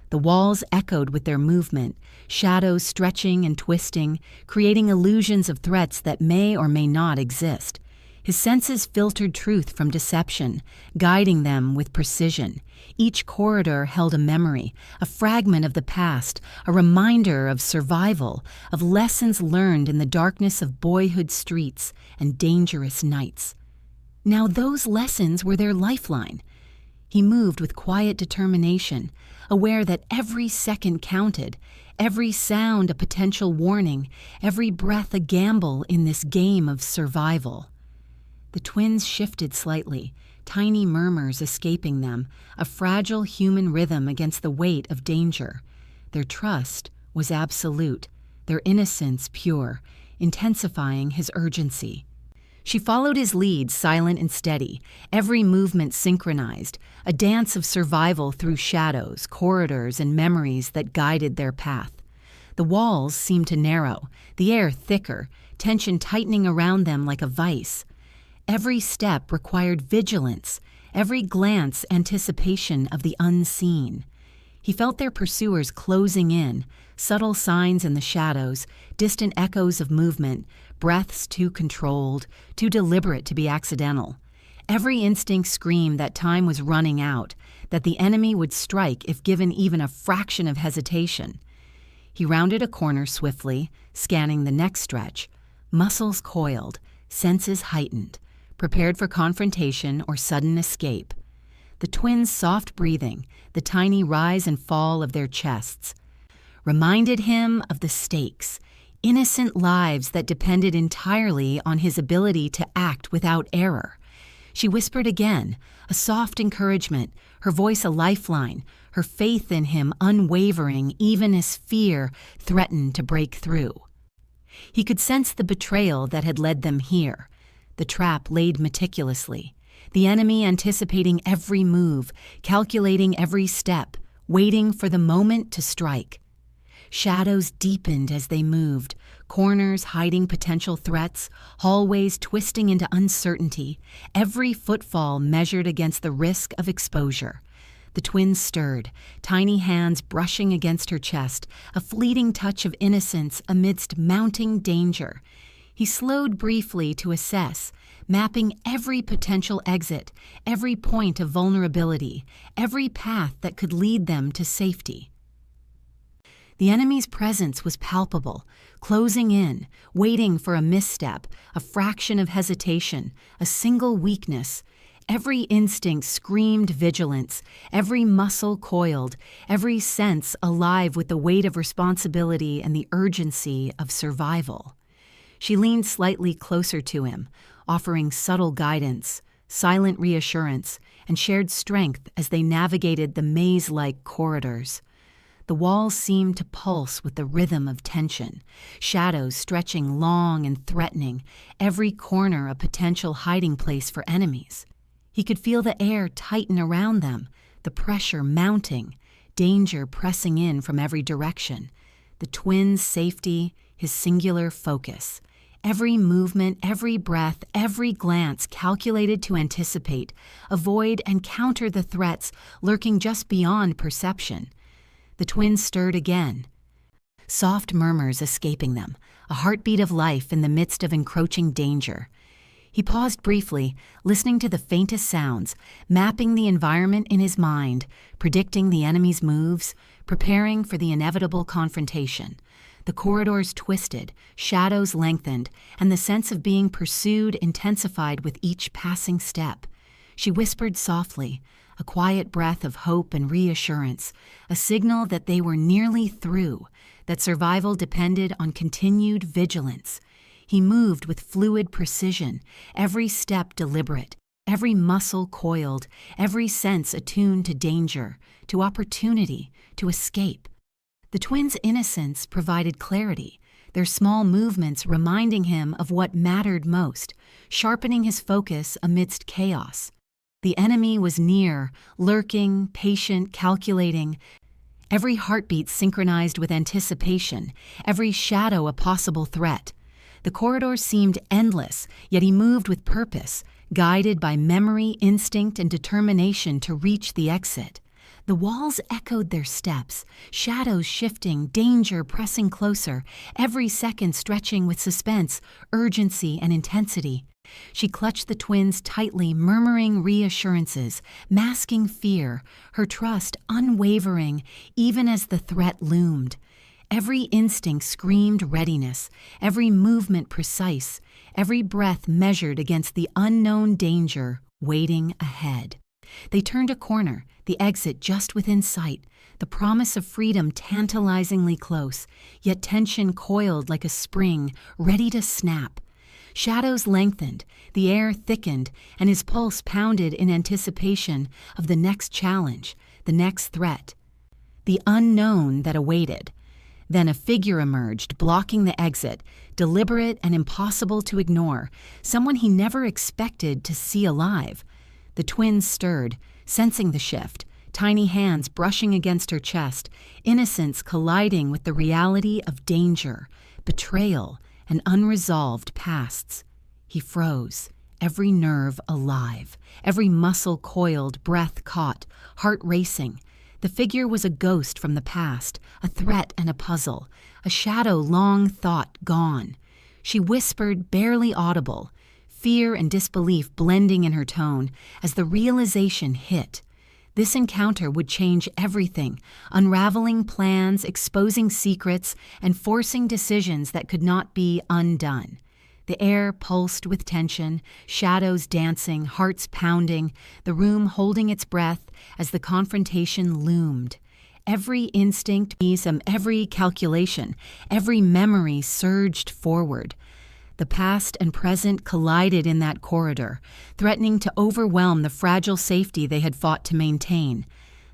The walls echoed with their movement, shadows stretching and twisting, creating illusions of threats that may or may not exist. His senses filtered truth from deception, guiding them with precision. Each corridor held a memory, a fragment of the past, a reminder of survival, of lessons learned in the darkness of boyhood streets and dangerous nights. Now those lessons were their lifeline. He moved with quiet determination, aware that every second counted, every sound a potential warning, every breath a gamble in this game of survival. The twins shifted slightly, tiny murmurs escaping them, a fragile human rhythm against the weight of danger. Their trust was absolute, their innocence pure, intensifying his urgency. She followed his lead, silent and steady, every movement synchronized, a dance of survival through shadows, corridors, and memories that guided their path. The walls seemed to narrow, the air thicker, tension tightening around them like a vice. Every step required vigilance, every glance anticipation of the unseen. He felt their pursuers closing in, subtle signs in the shadows, distant echoes of movement, breaths too controlled, too deliberate to be accidental. Every instinct screamed that time was running out, that the enemy would strike if given even a fraction of hesitation. He rounded a corner swiftly, scanning the next stretch, muscles coiled, senses heightened, prepared for confrontation or sudden escape. The twins' soft breathing, the tiny rise and fall of their chests, reminded him of the stakes, innocent lives that depended entirely on his ability to act without error. She whispered again, a soft encouragement, her voice a lifeline, her faith in him unwavering even as fear threatened to break through. He could sense the betrayal that had led them here, the trap laid meticulously, the enemy anticipating every move, calculating every step, waiting for the moment to strike. Shadows deepened as they moved, corners hiding potential threats, hallways twisting into uncertainty, every footfall measured against the risk of exposure. The twins stirred, tiny hands brushing against her chest, a fleeting touch of innocence amidst mounting danger. He slowed briefly to assess, mapping every potential exit, every point of vulnerability, every path that could lead them to safety. The enemy's presence was palpable, closing in, waiting for a misstep, a fraction of hesitation, a single weakness. Every instinct screamed vigilance, every muscle coiled, every sense alive with the weight of responsibility and the urgency of survival. She leaned slightly closer to him, offering subtle guidance, silent reassurance, and shared strength as they navigated the maze-like corridors. The walls seemed to pulse with the rhythm of tension, shadows stretching long and threatening, every corner a potential hiding place for enemies. He could feel the air tighten around them, the pressure mounting, danger pressing in from every direction. The twins' safety, his singular focus. Every movement, every breath, every glance calculated to anticipate, avoid, and counter the threats lurking just beyond perception. The twins stirred again, soft murmurs escaping them, a heartbeat of life in the midst of encroaching danger. He paused briefly, listening to the faintest sounds, mapping the environment in his mind, predicting the enemy's moves, preparing for the inevitable confrontation. The corridors twisted, shadows lengthened, and the sense of being pursued intensified with each passing step. She whispered softly, a quiet breath of hope and reassurance, a signal that they were nearly through, that survival depended on continued vigilance. He moved with fluid precision, every step deliberate, every muscle coiled, every sense attuned to danger, to opportunity, to escape. The twins' innocence provided clarity, their small movements reminding him of what mattered most, sharpening his focus amidst chaos. The enemy was near, lurking, patient, calculating, every heartbeat synchronized with anticipation, every shadow a possible threat. The corridor seemed endless, yet he moved with purpose, guided by memory, instinct, and determination to reach the exit. The walls echoed their steps, shadows shifting, danger pressing closer, every second stretching with suspense, urgency, and intensity. She clutched the twins tightly, murmuring reassurances, masking fear, her trust unwavering even as the threat loomed. Every instinct screamed readiness, every movement precise, every breath measured against the unknown danger waiting ahead. They turned a corner, the exit just within sight, the promise of freedom tantalizingly close, yet tension coiled like a spring, ready to snap. Shadows lengthened, the air thickened, and his pulse pounded in anticipation of the next challenge, the next threat, the unknown that awaited. Then a figure emerged, blocking the exit, deliberate and impossible to ignore, someone he never expected to see alive. The twins stirred, sensing the shift, tiny hands brushing against her chest, innocence colliding with the reality of danger, betrayal, and unresolved pasts. He froze, every nerve alive, every muscle coiled, breath caught, heart racing. The figure was a ghost from the past, a threat and a puzzle, a shadow long thought gone. She whispered, barely audible, fear and disbelief blending in her tone as the realization hit. This encounter would change everything, unraveling plans, exposing secrets, and forcing decisions that could not be undone. The air pulsed with tension, shadows dancing, hearts pounding, the room holding its breath as the confrontation loomed. Every instinct, every calculation, every memory surged forward. The past and present collided in that corridor, threatening to overwhelm the fragile safety they had fought to maintain.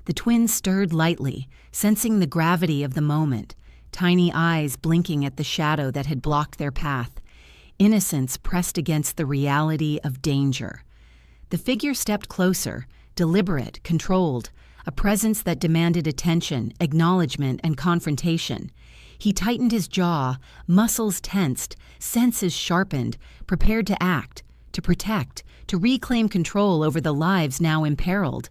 The twins stirred lightly, sensing the gravity of the moment, tiny eyes blinking at the shadow that had blocked their path. Innocence pressed against the reality of danger. The figure stepped closer, deliberate, controlled, a presence that demanded attention, acknowledgement, and confrontation. He tightened his jaw, muscles tensed, senses sharpened, prepared to act, to protect, to reclaim control over the lives now imperiled.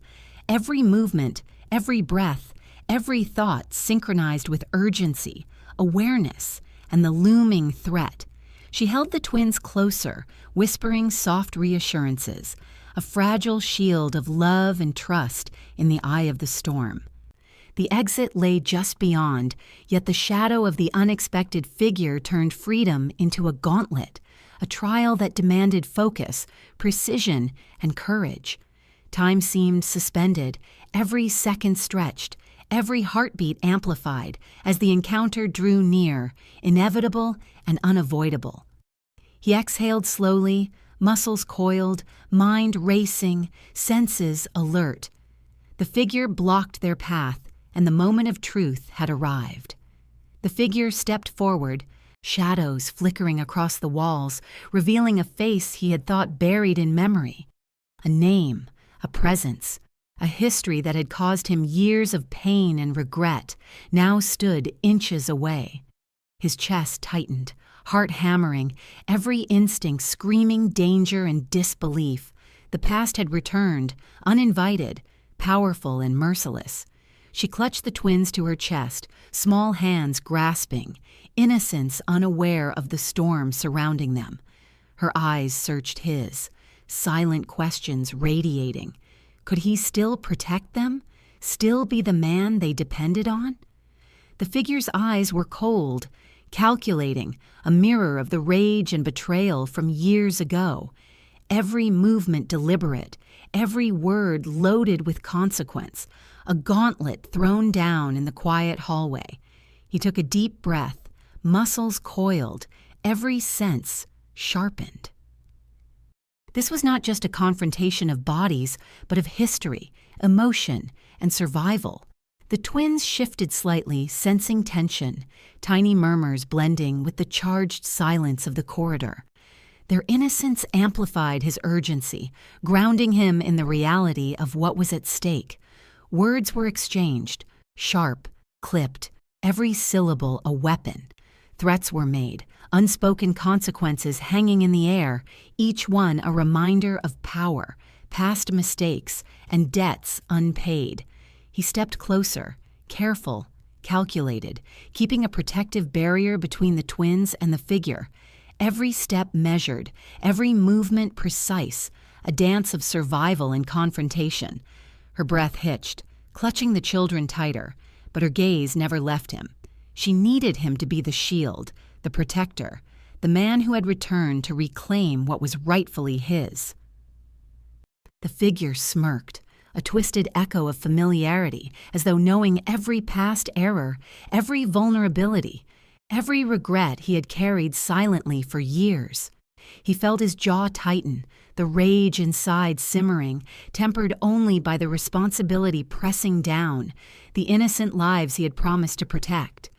Every movement, every breath, every thought synchronized with urgency, awareness, and the looming threat. She held the twins closer, whispering soft reassurances, a fragile shield of love and trust in the eye of the storm. The exit lay just beyond, yet the shadow of the unexpected figure turned freedom into a gauntlet, a trial that demanded focus, precision, and courage. Time seemed suspended, every second stretched, every heartbeat amplified as the encounter drew near, inevitable and unavoidable. He exhaled slowly, muscles coiled, mind racing, senses alert. The figure blocked their path, and the moment of truth had arrived. The figure stepped forward, shadows flickering across the walls, revealing a face he had thought buried in memory. A name, a presence, a history that had caused him years of pain and regret, now stood inches away. His chest tightened, heart hammering, every instinct screaming danger and disbelief. The past had returned, uninvited, powerful and merciless. She clutched the twins to her chest, small hands grasping, innocence unaware of the storm surrounding them. Her eyes searched his, silent questions radiating. Could he still protect them? Still be the man they depended on? The figure's eyes were cold, calculating, a mirror of the rage and betrayal from years ago. Every movement deliberate, every word loaded with consequence, a gauntlet thrown down in the quiet hallway. He took a deep breath, muscles coiled, every sense sharpened. This was not just a confrontation of bodies, but of history, emotion, and survival. The twins shifted slightly, sensing tension, tiny murmurs blending with the charged silence of the corridor. Their innocence amplified his urgency, grounding him in the reality of what was at stake. Words were exchanged, sharp, clipped, every syllable a weapon. Threats were made, unspoken consequences hanging in the air, each one a reminder of power, past mistakes, and debts unpaid. He stepped closer, careful, calculated, keeping a protective barrier between the twins and the figure. Every step measured, every movement precise, a dance of survival and confrontation. Her breath hitched, clutching the children tighter, but her gaze never left him. She needed him to be the shield, the protector, the man who had returned to reclaim what was rightfully his. The figure smirked, a twisted echo of familiarity, as though knowing every past error, every vulnerability, every regret he had carried silently for years. He felt his jaw tighten, the rage inside simmering, tempered only by the responsibility pressing down, the innocent lives he had promised to protect.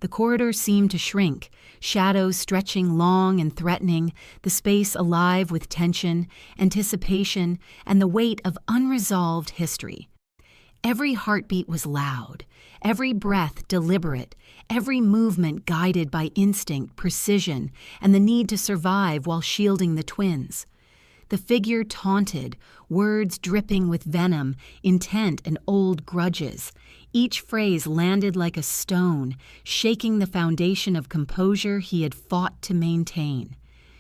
The corridor seemed to shrink, shadows stretching long and threatening, the space alive with tension, anticipation, and the weight of unresolved history. Every heartbeat was loud, every breath deliberate, every movement guided by instinct, precision, and the need to survive while shielding the twins. The figure taunted, words dripping with venom, intent, and old grudges. Each phrase landed like a stone, shaking the foundation of composure he had fought to maintain.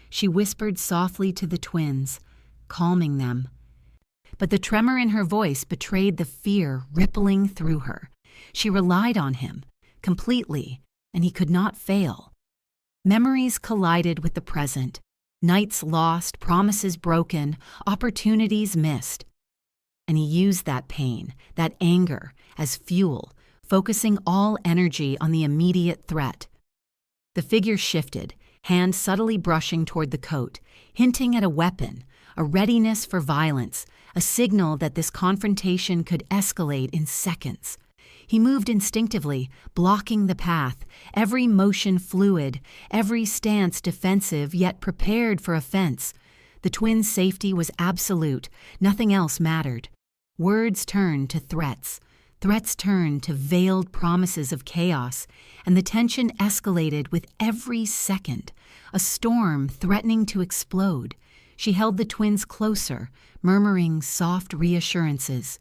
She whispered softly to the twins, calming them. But the tremor in her voice betrayed the fear rippling through her. She relied on him, completely, and he could not fail. Memories collided with the present. Nights lost, promises broken, opportunities missed. And he used that pain, that anger, as fuel, focusing all energy on the immediate threat. The figure shifted, hand subtly brushing toward the coat, hinting at a weapon, a readiness for violence, a signal that this confrontation could escalate in seconds. He moved instinctively, blocking the path, every motion fluid, every stance defensive yet prepared for offense. The twins' safety was absolute, nothing else mattered. Words turned to threats. Threats turned to veiled promises of chaos, and the tension escalated with every second, a storm threatening to explode. She held the twins closer, murmuring soft reassurances.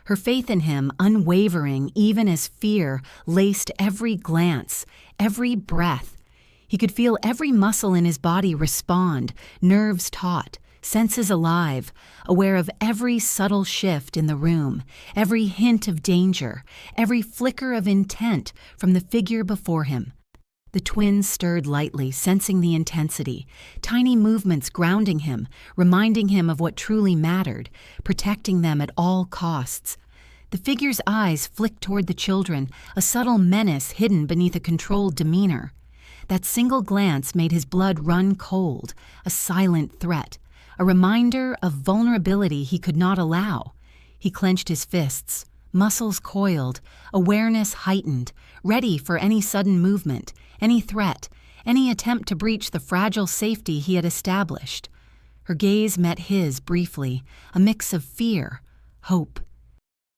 Her faith in him unwavering even as fear laced every glance, every breath. He could feel every muscle in his body respond, nerves taut, senses alive, aware of every subtle shift in the room, every hint of danger, every flicker of intent from the figure before him. The twins stirred lightly, sensing the intensity, tiny movements grounding him, reminding him of what truly mattered, protecting them at all costs. The figure's eyes flicked toward the children, a subtle menace hidden beneath a controlled demeanor. That single glance made his blood run cold, a silent threat, a reminder of vulnerability he could not allow. He clenched his fists, muscles coiled, awareness heightened, ready for any sudden movement, any threat, any attempt to breach the fragile safety he had established. Her gaze met his briefly, a mix of fear, hope,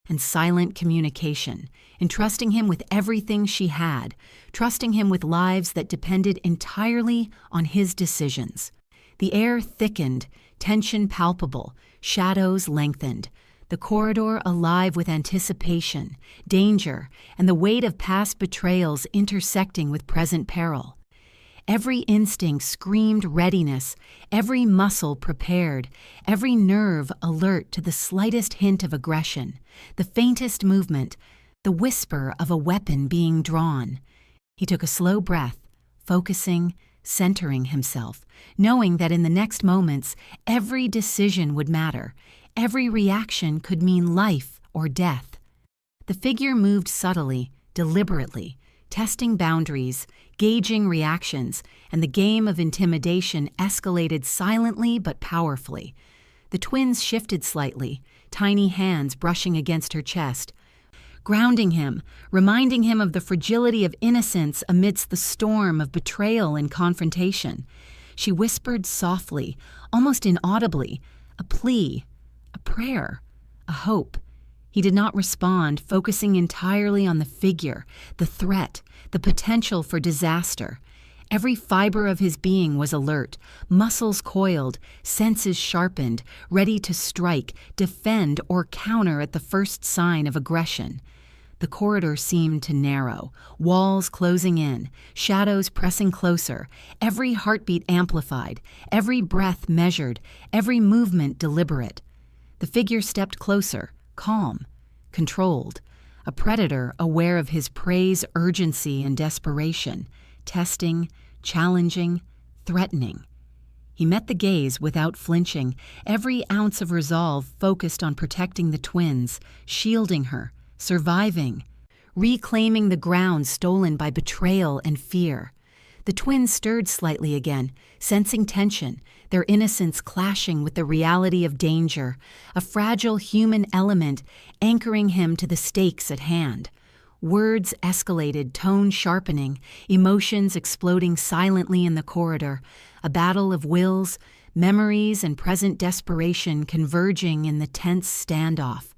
and silent communication, entrusting him with everything she had, trusting him with lives that depended entirely on his decisions. The air thickened, tension palpable, shadows lengthened, the corridor alive with anticipation, danger, and the weight of past betrayals intersecting with present peril. Every instinct screamed readiness, every muscle prepared, every nerve alert to the slightest hint of aggression, the faintest movement, the whisper of a weapon being drawn. He took a slow breath, focusing, centering himself, knowing that in the next moments every decision would matter, every reaction could mean life or death. The figure moved subtly, deliberately, testing boundaries, gauging reactions, and the game of intimidation escalated silently but powerfully. The twins shifted slightly, tiny hands brushing against her chest, grounding him, reminding him of the fragility of innocence amidst the storm of betrayal and confrontation. She whispered softly, almost inaudibly, a plea, a prayer, a hope. He did not respond, focusing entirely on the figure, the threat, the potential for disaster. Every fiber of his being was alert, muscles coiled, senses sharpened, ready to strike, defend, or counter at the first sign of aggression. The corridor seemed to narrow, walls closing in, shadows pressing closer, every heartbeat amplified, every breath measured, every movement deliberate. The figure stepped closer, calm, controlled, a predator aware of his prey's urgency and desperation, testing, challenging, threatening. He met the gaze without flinching, every ounce of resolve focused on protecting the twins, shielding her, surviving, reclaiming the ground stolen by betrayal and fear. The twins stirred slightly again, sensing tension, their innocence clashing with the reality of danger, a fragile human element anchoring him to the stakes at hand. Words escalated, tone sharpening, emotions exploding silently in the corridor, a battle of wills, memories, and present desperation converging in the tense standoff.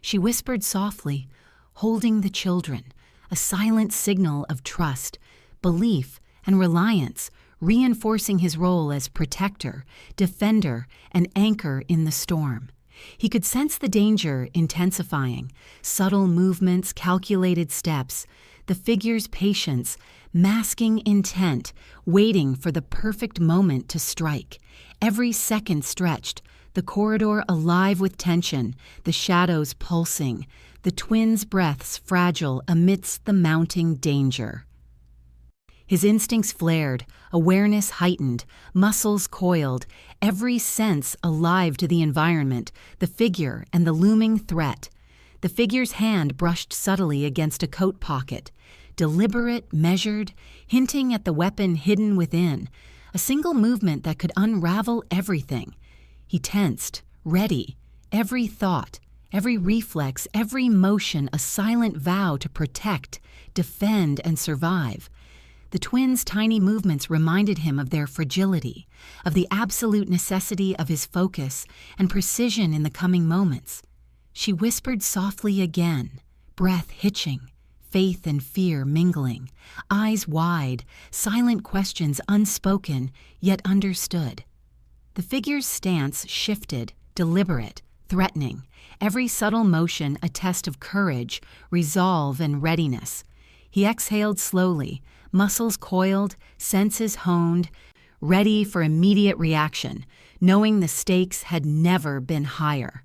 She whispered softly, holding the children, a silent signal of trust, belief, and reliance, reinforcing his role as protector, defender, and anchor in the storm. He could sense the danger intensifying, subtle movements, calculated steps, the figure's patience, masking intent, waiting for the perfect moment to strike. Every second stretched, the corridor alive with tension, the shadows pulsing, the twins' breaths fragile amidst the mounting danger. His instincts flared, awareness heightened, muscles coiled, every sense alive to the environment, the figure, and the looming threat. The figure's hand brushed subtly against a coat pocket, deliberate, measured, hinting at the weapon hidden within, a single movement that could unravel everything. He tensed, ready, every thought, every reflex, every motion a silent vow to protect, defend, and survive. The twins' tiny movements reminded him of their fragility, of the absolute necessity of his focus and precision in the coming moments. She whispered softly again, breath hitching, faith and fear mingling, eyes wide, silent questions unspoken yet understood. The figure's stance shifted, deliberate, threatening, every subtle motion a test of courage, resolve, and readiness. He exhaled slowly, muscles coiled, senses honed, ready for immediate reaction, knowing the stakes had never been higher.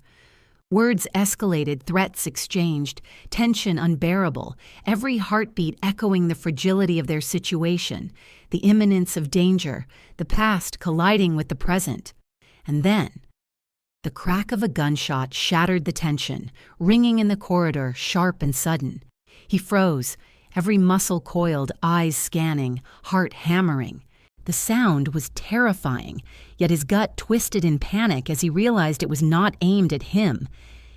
Words escalated, threats exchanged, tension unbearable, every heartbeat echoing the fragility of their situation, the imminence of danger, the past colliding with the present. And then, the crack of a gunshot shattered the tension, ringing in the corridor, sharp and sudden. He froze, every muscle coiled, eyes scanning, heart hammering. The sound was terrifying, yet his gut twisted in panic as he realized it was not aimed at him.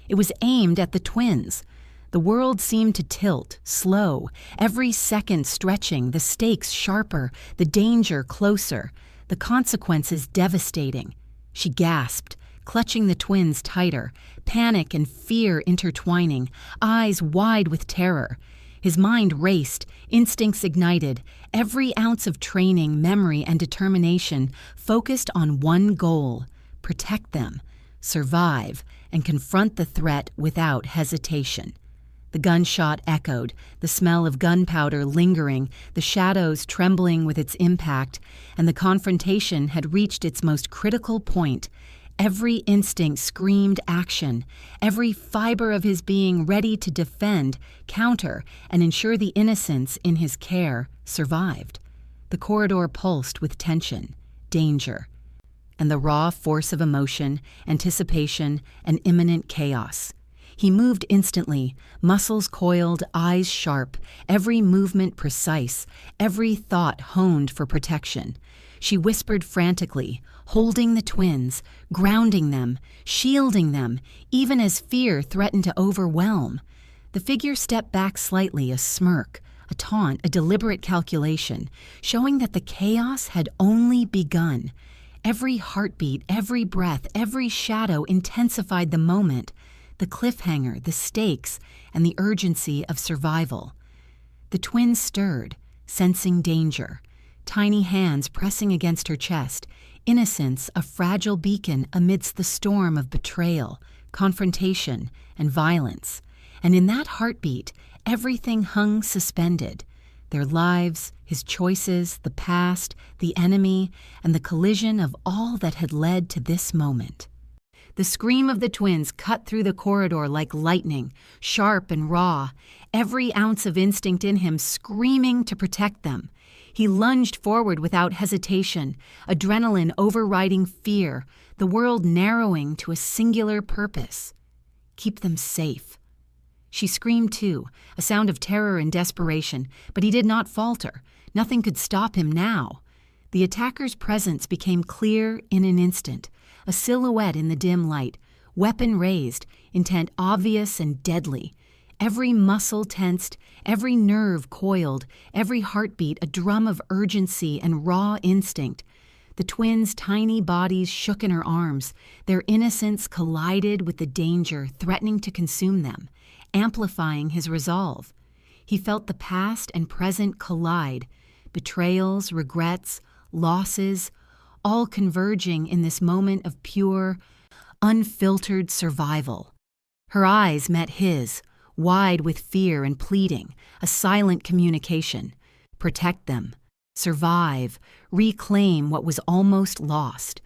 It was aimed at the twins. The world seemed to tilt, slow, every second stretching, the stakes sharper, the danger closer, the consequences devastating. She gasped, clutching the twins tighter, panic and fear intertwining, eyes wide with terror. His mind raced, instincts ignited, every ounce of training, memory, and determination focused on one goal: protect them, survive, and confront the threat without hesitation. The gunshot echoed, the smell of gunpowder lingering, the shadows trembling with its impact, and the confrontation had reached its most critical point. Every instinct screamed action, every fiber of his being ready to defend, counter, and ensure the innocents in his care survived. The corridor pulsed with tension, danger, and the raw force of emotion, anticipation, and imminent chaos. He moved instantly, muscles coiled, eyes sharp, every movement precise, every thought honed for protection. She whispered frantically, holding the twins, grounding them, shielding them, even as fear threatened to overwhelm. The figure stepped back slightly, a smirk, a taunt, a deliberate calculation, showing that the chaos had only begun. Every heartbeat, every breath, every shadow intensified the moment, the cliffhanger, the stakes, and the urgency of survival. The twins stirred, sensing danger, tiny hands pressing against her chest, innocence a fragile beacon amidst the storm of betrayal, confrontation, and violence. And in that heartbeat, everything hung suspended. Their lives, his choices, the past, the enemy, and the collision of all that had led to this moment. The scream of the twins cut through the corridor like lightning, sharp and raw, every ounce of instinct in him screaming to protect them. He lunged forward without hesitation, adrenaline overriding fear, the world narrowing to a singular purpose: keep them safe. She screamed too, a sound of terror and desperation, but he did not falter. Nothing could stop him now. The attacker's presence became clear in an instant, a silhouette in the dim light, weapon raised, intent obvious and deadly. Every muscle tensed, every nerve coiled, every heartbeat a drum of urgency and raw instinct. The twins' tiny bodies shook in her arms, their innocence collided with the danger threatening to consume them, amplifying his resolve. He felt the past and present collide, betrayals, regrets, losses, all converging in this moment of pure, unfiltered survival. Her eyes met his, wide with fear and pleading, a silent communication. Protect them, survive, reclaim what was almost lost.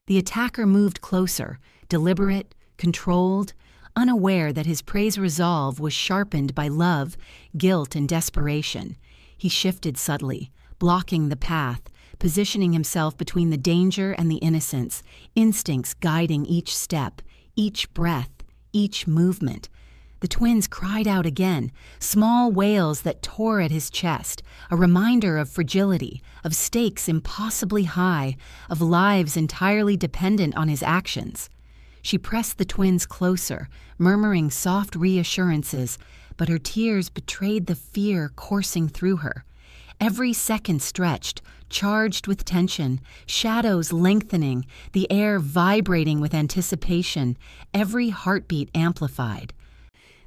The attacker moved closer, deliberate, controlled, unaware that his prey's resolve was sharpened by love, guilt, and desperation. He shifted subtly, blocking the path, positioning himself between the danger and the innocence, instincts guiding each step, each breath, each movement. The twins cried out again, small wails that tore at his chest, a reminder of fragility, of stakes impossibly high, of lives entirely dependent on his actions. She pressed the twins closer, murmuring soft reassurances, but her tears betrayed the fear coursing through her. Every second stretched, charged with tension, shadows lengthening, the air vibrating with anticipation, every heartbeat amplified.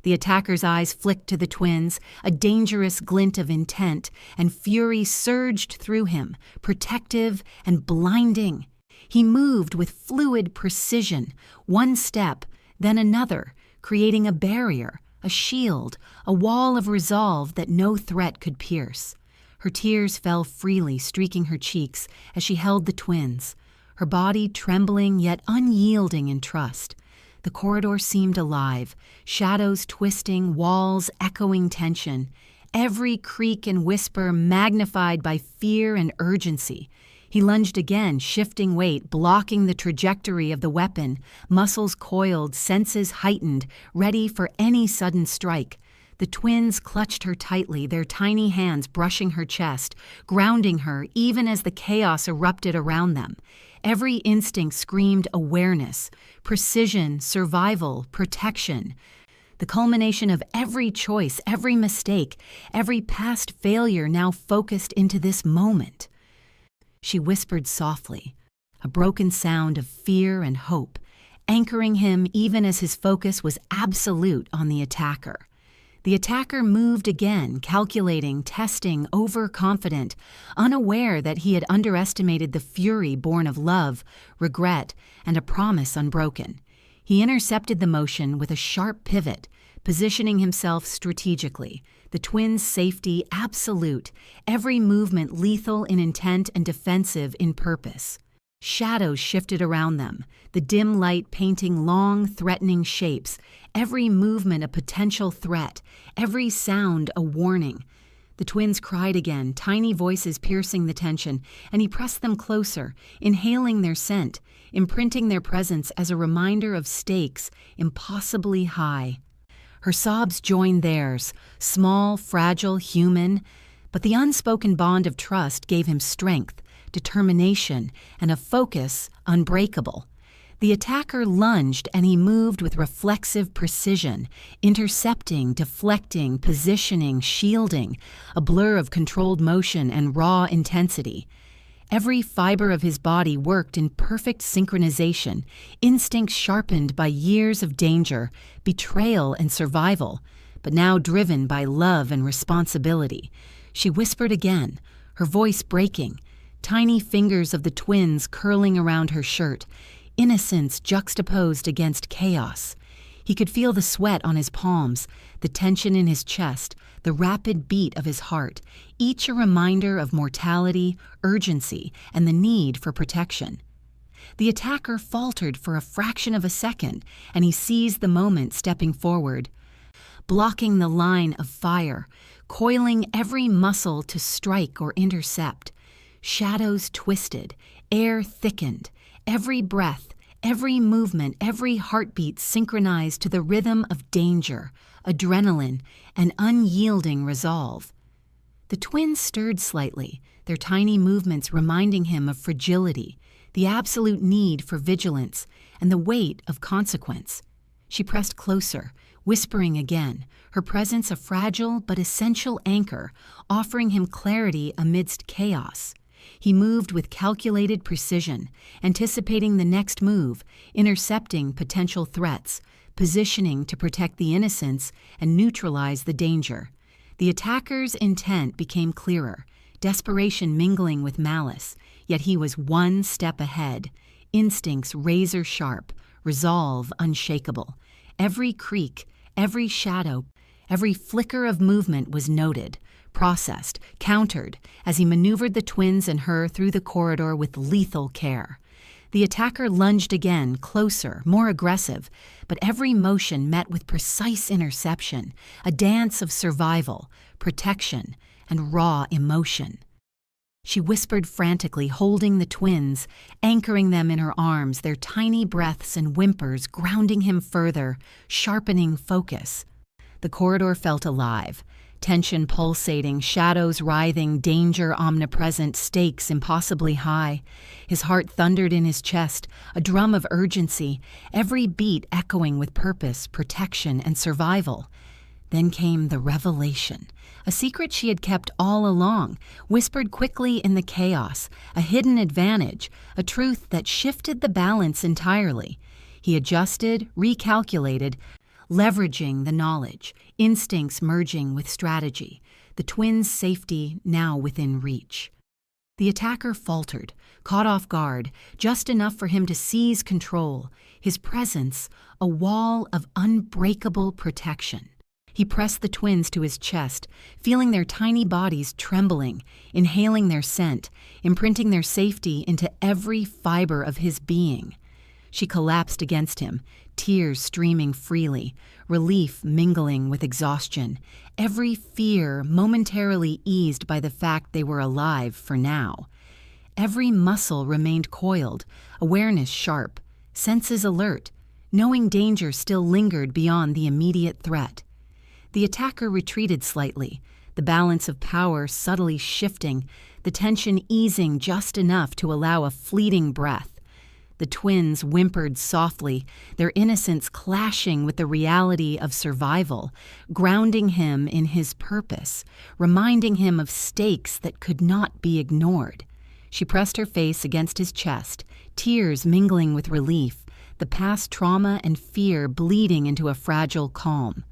The attacker's eyes flicked to the twins, a dangerous glint of intent, and fury surged through him, protective and blinding. He moved with fluid precision, one step, then another, creating a barrier, a shield, a wall of resolve that no threat could pierce. Her tears fell freely, streaking her cheeks as she held the twins, her body trembling yet unyielding in trust. The corridor seemed alive, shadows twisting, walls echoing tension, every creak and whisper magnified by fear and urgency. He lunged again, shifting weight, blocking the trajectory of the weapon, muscles coiled, senses heightened, ready for any sudden strike. The twins clutched her tightly, their tiny hands brushing her chest, grounding her even as the chaos erupted around them. Every instinct screamed awareness, precision, survival, protection. the culmination of every choice, every mistake, every past failure now focused into this moment. She whispered softly, a broken sound of fear and hope, anchoring him even as his focus was absolute on the attacker. The attacker moved again, calculating, testing, overconfident, unaware that he had underestimated the fury born of love, regret, and a promise unbroken. He intercepted the motion with a sharp pivot, positioning himself strategically, the twins' safety absolute, every movement lethal in intent and defensive in purpose. Shadows shifted around them, the dim light painting long, threatening shapes, every movement a potential threat, every sound a warning. The twins cried again, tiny voices piercing the tension, and he pressed them closer, inhaling their scent, imprinting their presence as a reminder of stakes impossibly high. Her sobs joined theirs, small, fragile, human, but the unspoken bond of trust gave him strength, determination, and a focus unbreakable. The attacker lunged and he moved with reflexive precision, intercepting, deflecting, positioning, shielding, a blur of controlled motion and raw intensity. Every fiber of his body worked in perfect synchronization, instincts sharpened by years of danger, betrayal, and survival, but now driven by love and responsibility. She whispered again, her voice breaking, tiny fingers of the twins curling around her shirt, innocence juxtaposed against chaos. He could feel the sweat on his palms, the tension in his chest, the rapid beat of his heart, each a reminder of mortality, urgency, and the need for protection. The attacker faltered for a fraction of a second, and he seized the moment, stepping forward, blocking the line of fire, coiling every muscle to strike or intercept. Shadows twisted, air thickened, every breath, every movement, every heartbeat synchronized to the rhythm of danger, adrenaline, and unyielding resolve. The twins stirred slightly, their tiny movements reminding him of fragility, the absolute need for vigilance, and the weight of consequence. She pressed closer, whispering again, her presence a fragile but essential anchor, offering him clarity amidst chaos. He moved with calculated precision, anticipating the next move, intercepting potential threats, positioning to protect the innocents and neutralize the danger. The attacker's intent became clearer, desperation mingling with malice, yet he was one step ahead, instincts razor-sharp, resolve unshakable. Every creak, every shadow, every flicker of movement was noted, processed, countered, as he maneuvered the twins and her through the corridor with lethal care. The attacker lunged again, closer, more aggressive, but every motion met with precise interception, a dance of survival, protection, and raw emotion. She whispered frantically, holding the twins, anchoring them in her arms, their tiny breaths and whimpers grounding him further, sharpening focus. The corridor felt alive. Tension pulsating, shadows writhing, danger omnipresent, stakes impossibly high. His heart thundered in his chest, a drum of urgency, every beat echoing with purpose, protection, and survival. Then came the revelation, a secret she had kept all along, whispered quickly in the chaos, a hidden advantage, a truth that shifted the balance entirely. He adjusted, recalculated, leveraging the knowledge, instincts merging with strategy, the twins' safety now within reach. The attacker faltered, caught off guard, just enough for him to seize control, his presence a wall of unbreakable protection. He pressed the twins to his chest, feeling their tiny bodies trembling, inhaling their scent, imprinting their safety into every fiber of his being. She collapsed against him, tears streaming freely, relief mingling with exhaustion, every fear momentarily eased by the fact they were alive for now. Every muscle remained coiled, awareness sharp, senses alert, knowing danger still lingered beyond the immediate threat. The attacker retreated slightly, the balance of power subtly shifting, the tension easing just enough to allow a fleeting breath. The twins whimpered softly, their innocence clashing with the reality of survival, grounding him in his purpose, reminding him of stakes that could not be ignored. She pressed her face against his chest, tears mingling with relief, the past trauma and fear bleeding into a fragile calm.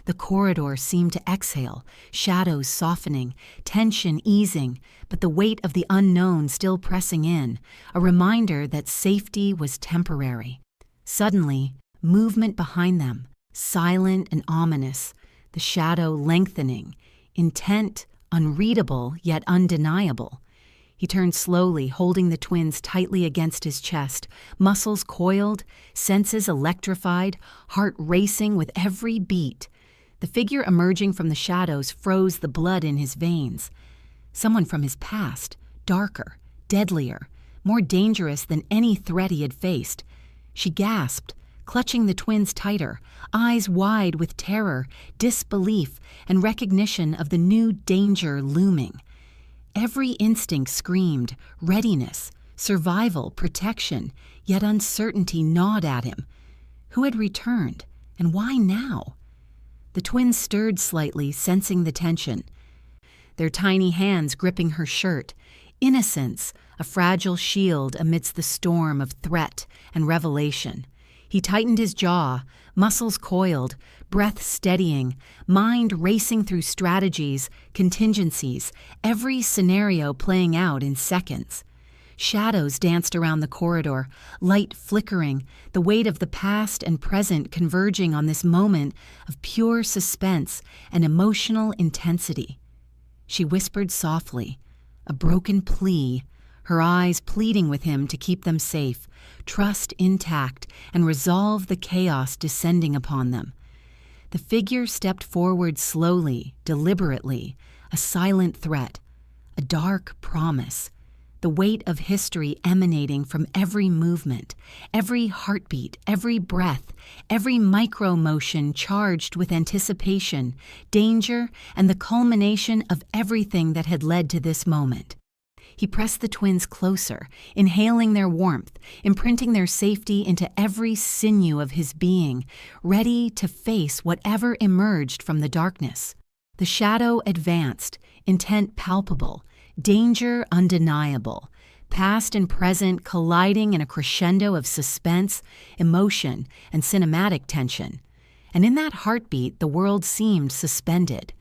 The corridor seemed to exhale, shadows softening, tension easing, but the weight of the unknown still pressing in, a reminder that safety was temporary. Suddenly, movement behind them, silent and ominous, the shadow lengthening, intent, unreadable yet undeniable. He turned slowly, holding the twins tightly against his chest, muscles coiled, senses electrified, heart racing with every beat. The figure emerging from the shadows froze the blood in his veins. Someone from his past, darker, deadlier, more dangerous than any threat he had faced. She gasped, clutching the twins tighter, eyes wide with terror, disbelief, and recognition of the new danger looming. Every instinct screamed, readiness, survival, protection, yet uncertainty gnawed at him. Who had returned, and why now? The twins stirred slightly, sensing the tension, their tiny hands gripping her shirt. Innocence, a fragile shield amidst the storm of threat and revelation. He tightened his jaw, muscles coiled, breath steadying, mind racing through strategies, contingencies, every scenario playing out in seconds. Shadows danced around the corridor, light flickering, the weight of the past and present converging on this moment of pure suspense and emotional intensity. She whispered softly, a broken plea, her eyes pleading with him to keep them safe, trust intact, and resolve the chaos descending upon them. The figure stepped forward slowly, deliberately, a silent threat, a dark promise. The weight of history emanating from every movement, every heartbeat, every breath, every micro-motion charged with anticipation, danger, and the culmination of everything that had led to this moment. He pressed the twins closer, inhaling their warmth, imprinting their safety into every sinew of his being, ready to face whatever emerged from the darkness. The shadow advanced, intent palpable, danger undeniable, past and present colliding in a crescendo of suspense, emotion, and cinematic tension. And in that heartbeat, the world seemed suspended.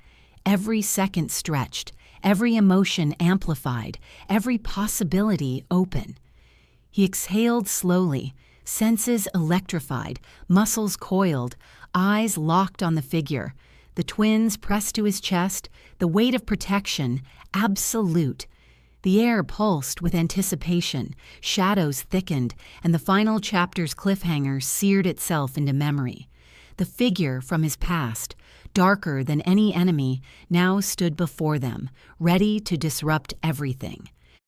Every second stretched, every emotion amplified, every possibility open. He exhaled slowly, senses electrified, muscles coiled, eyes locked on the figure. The twins pressed to his chest, the weight of protection, absolute. The air pulsed with anticipation, shadows thickened, and the final chapter's cliffhanger seared itself into memory. The figure from his past, darker than any enemy, now stood before them, ready to disrupt everything.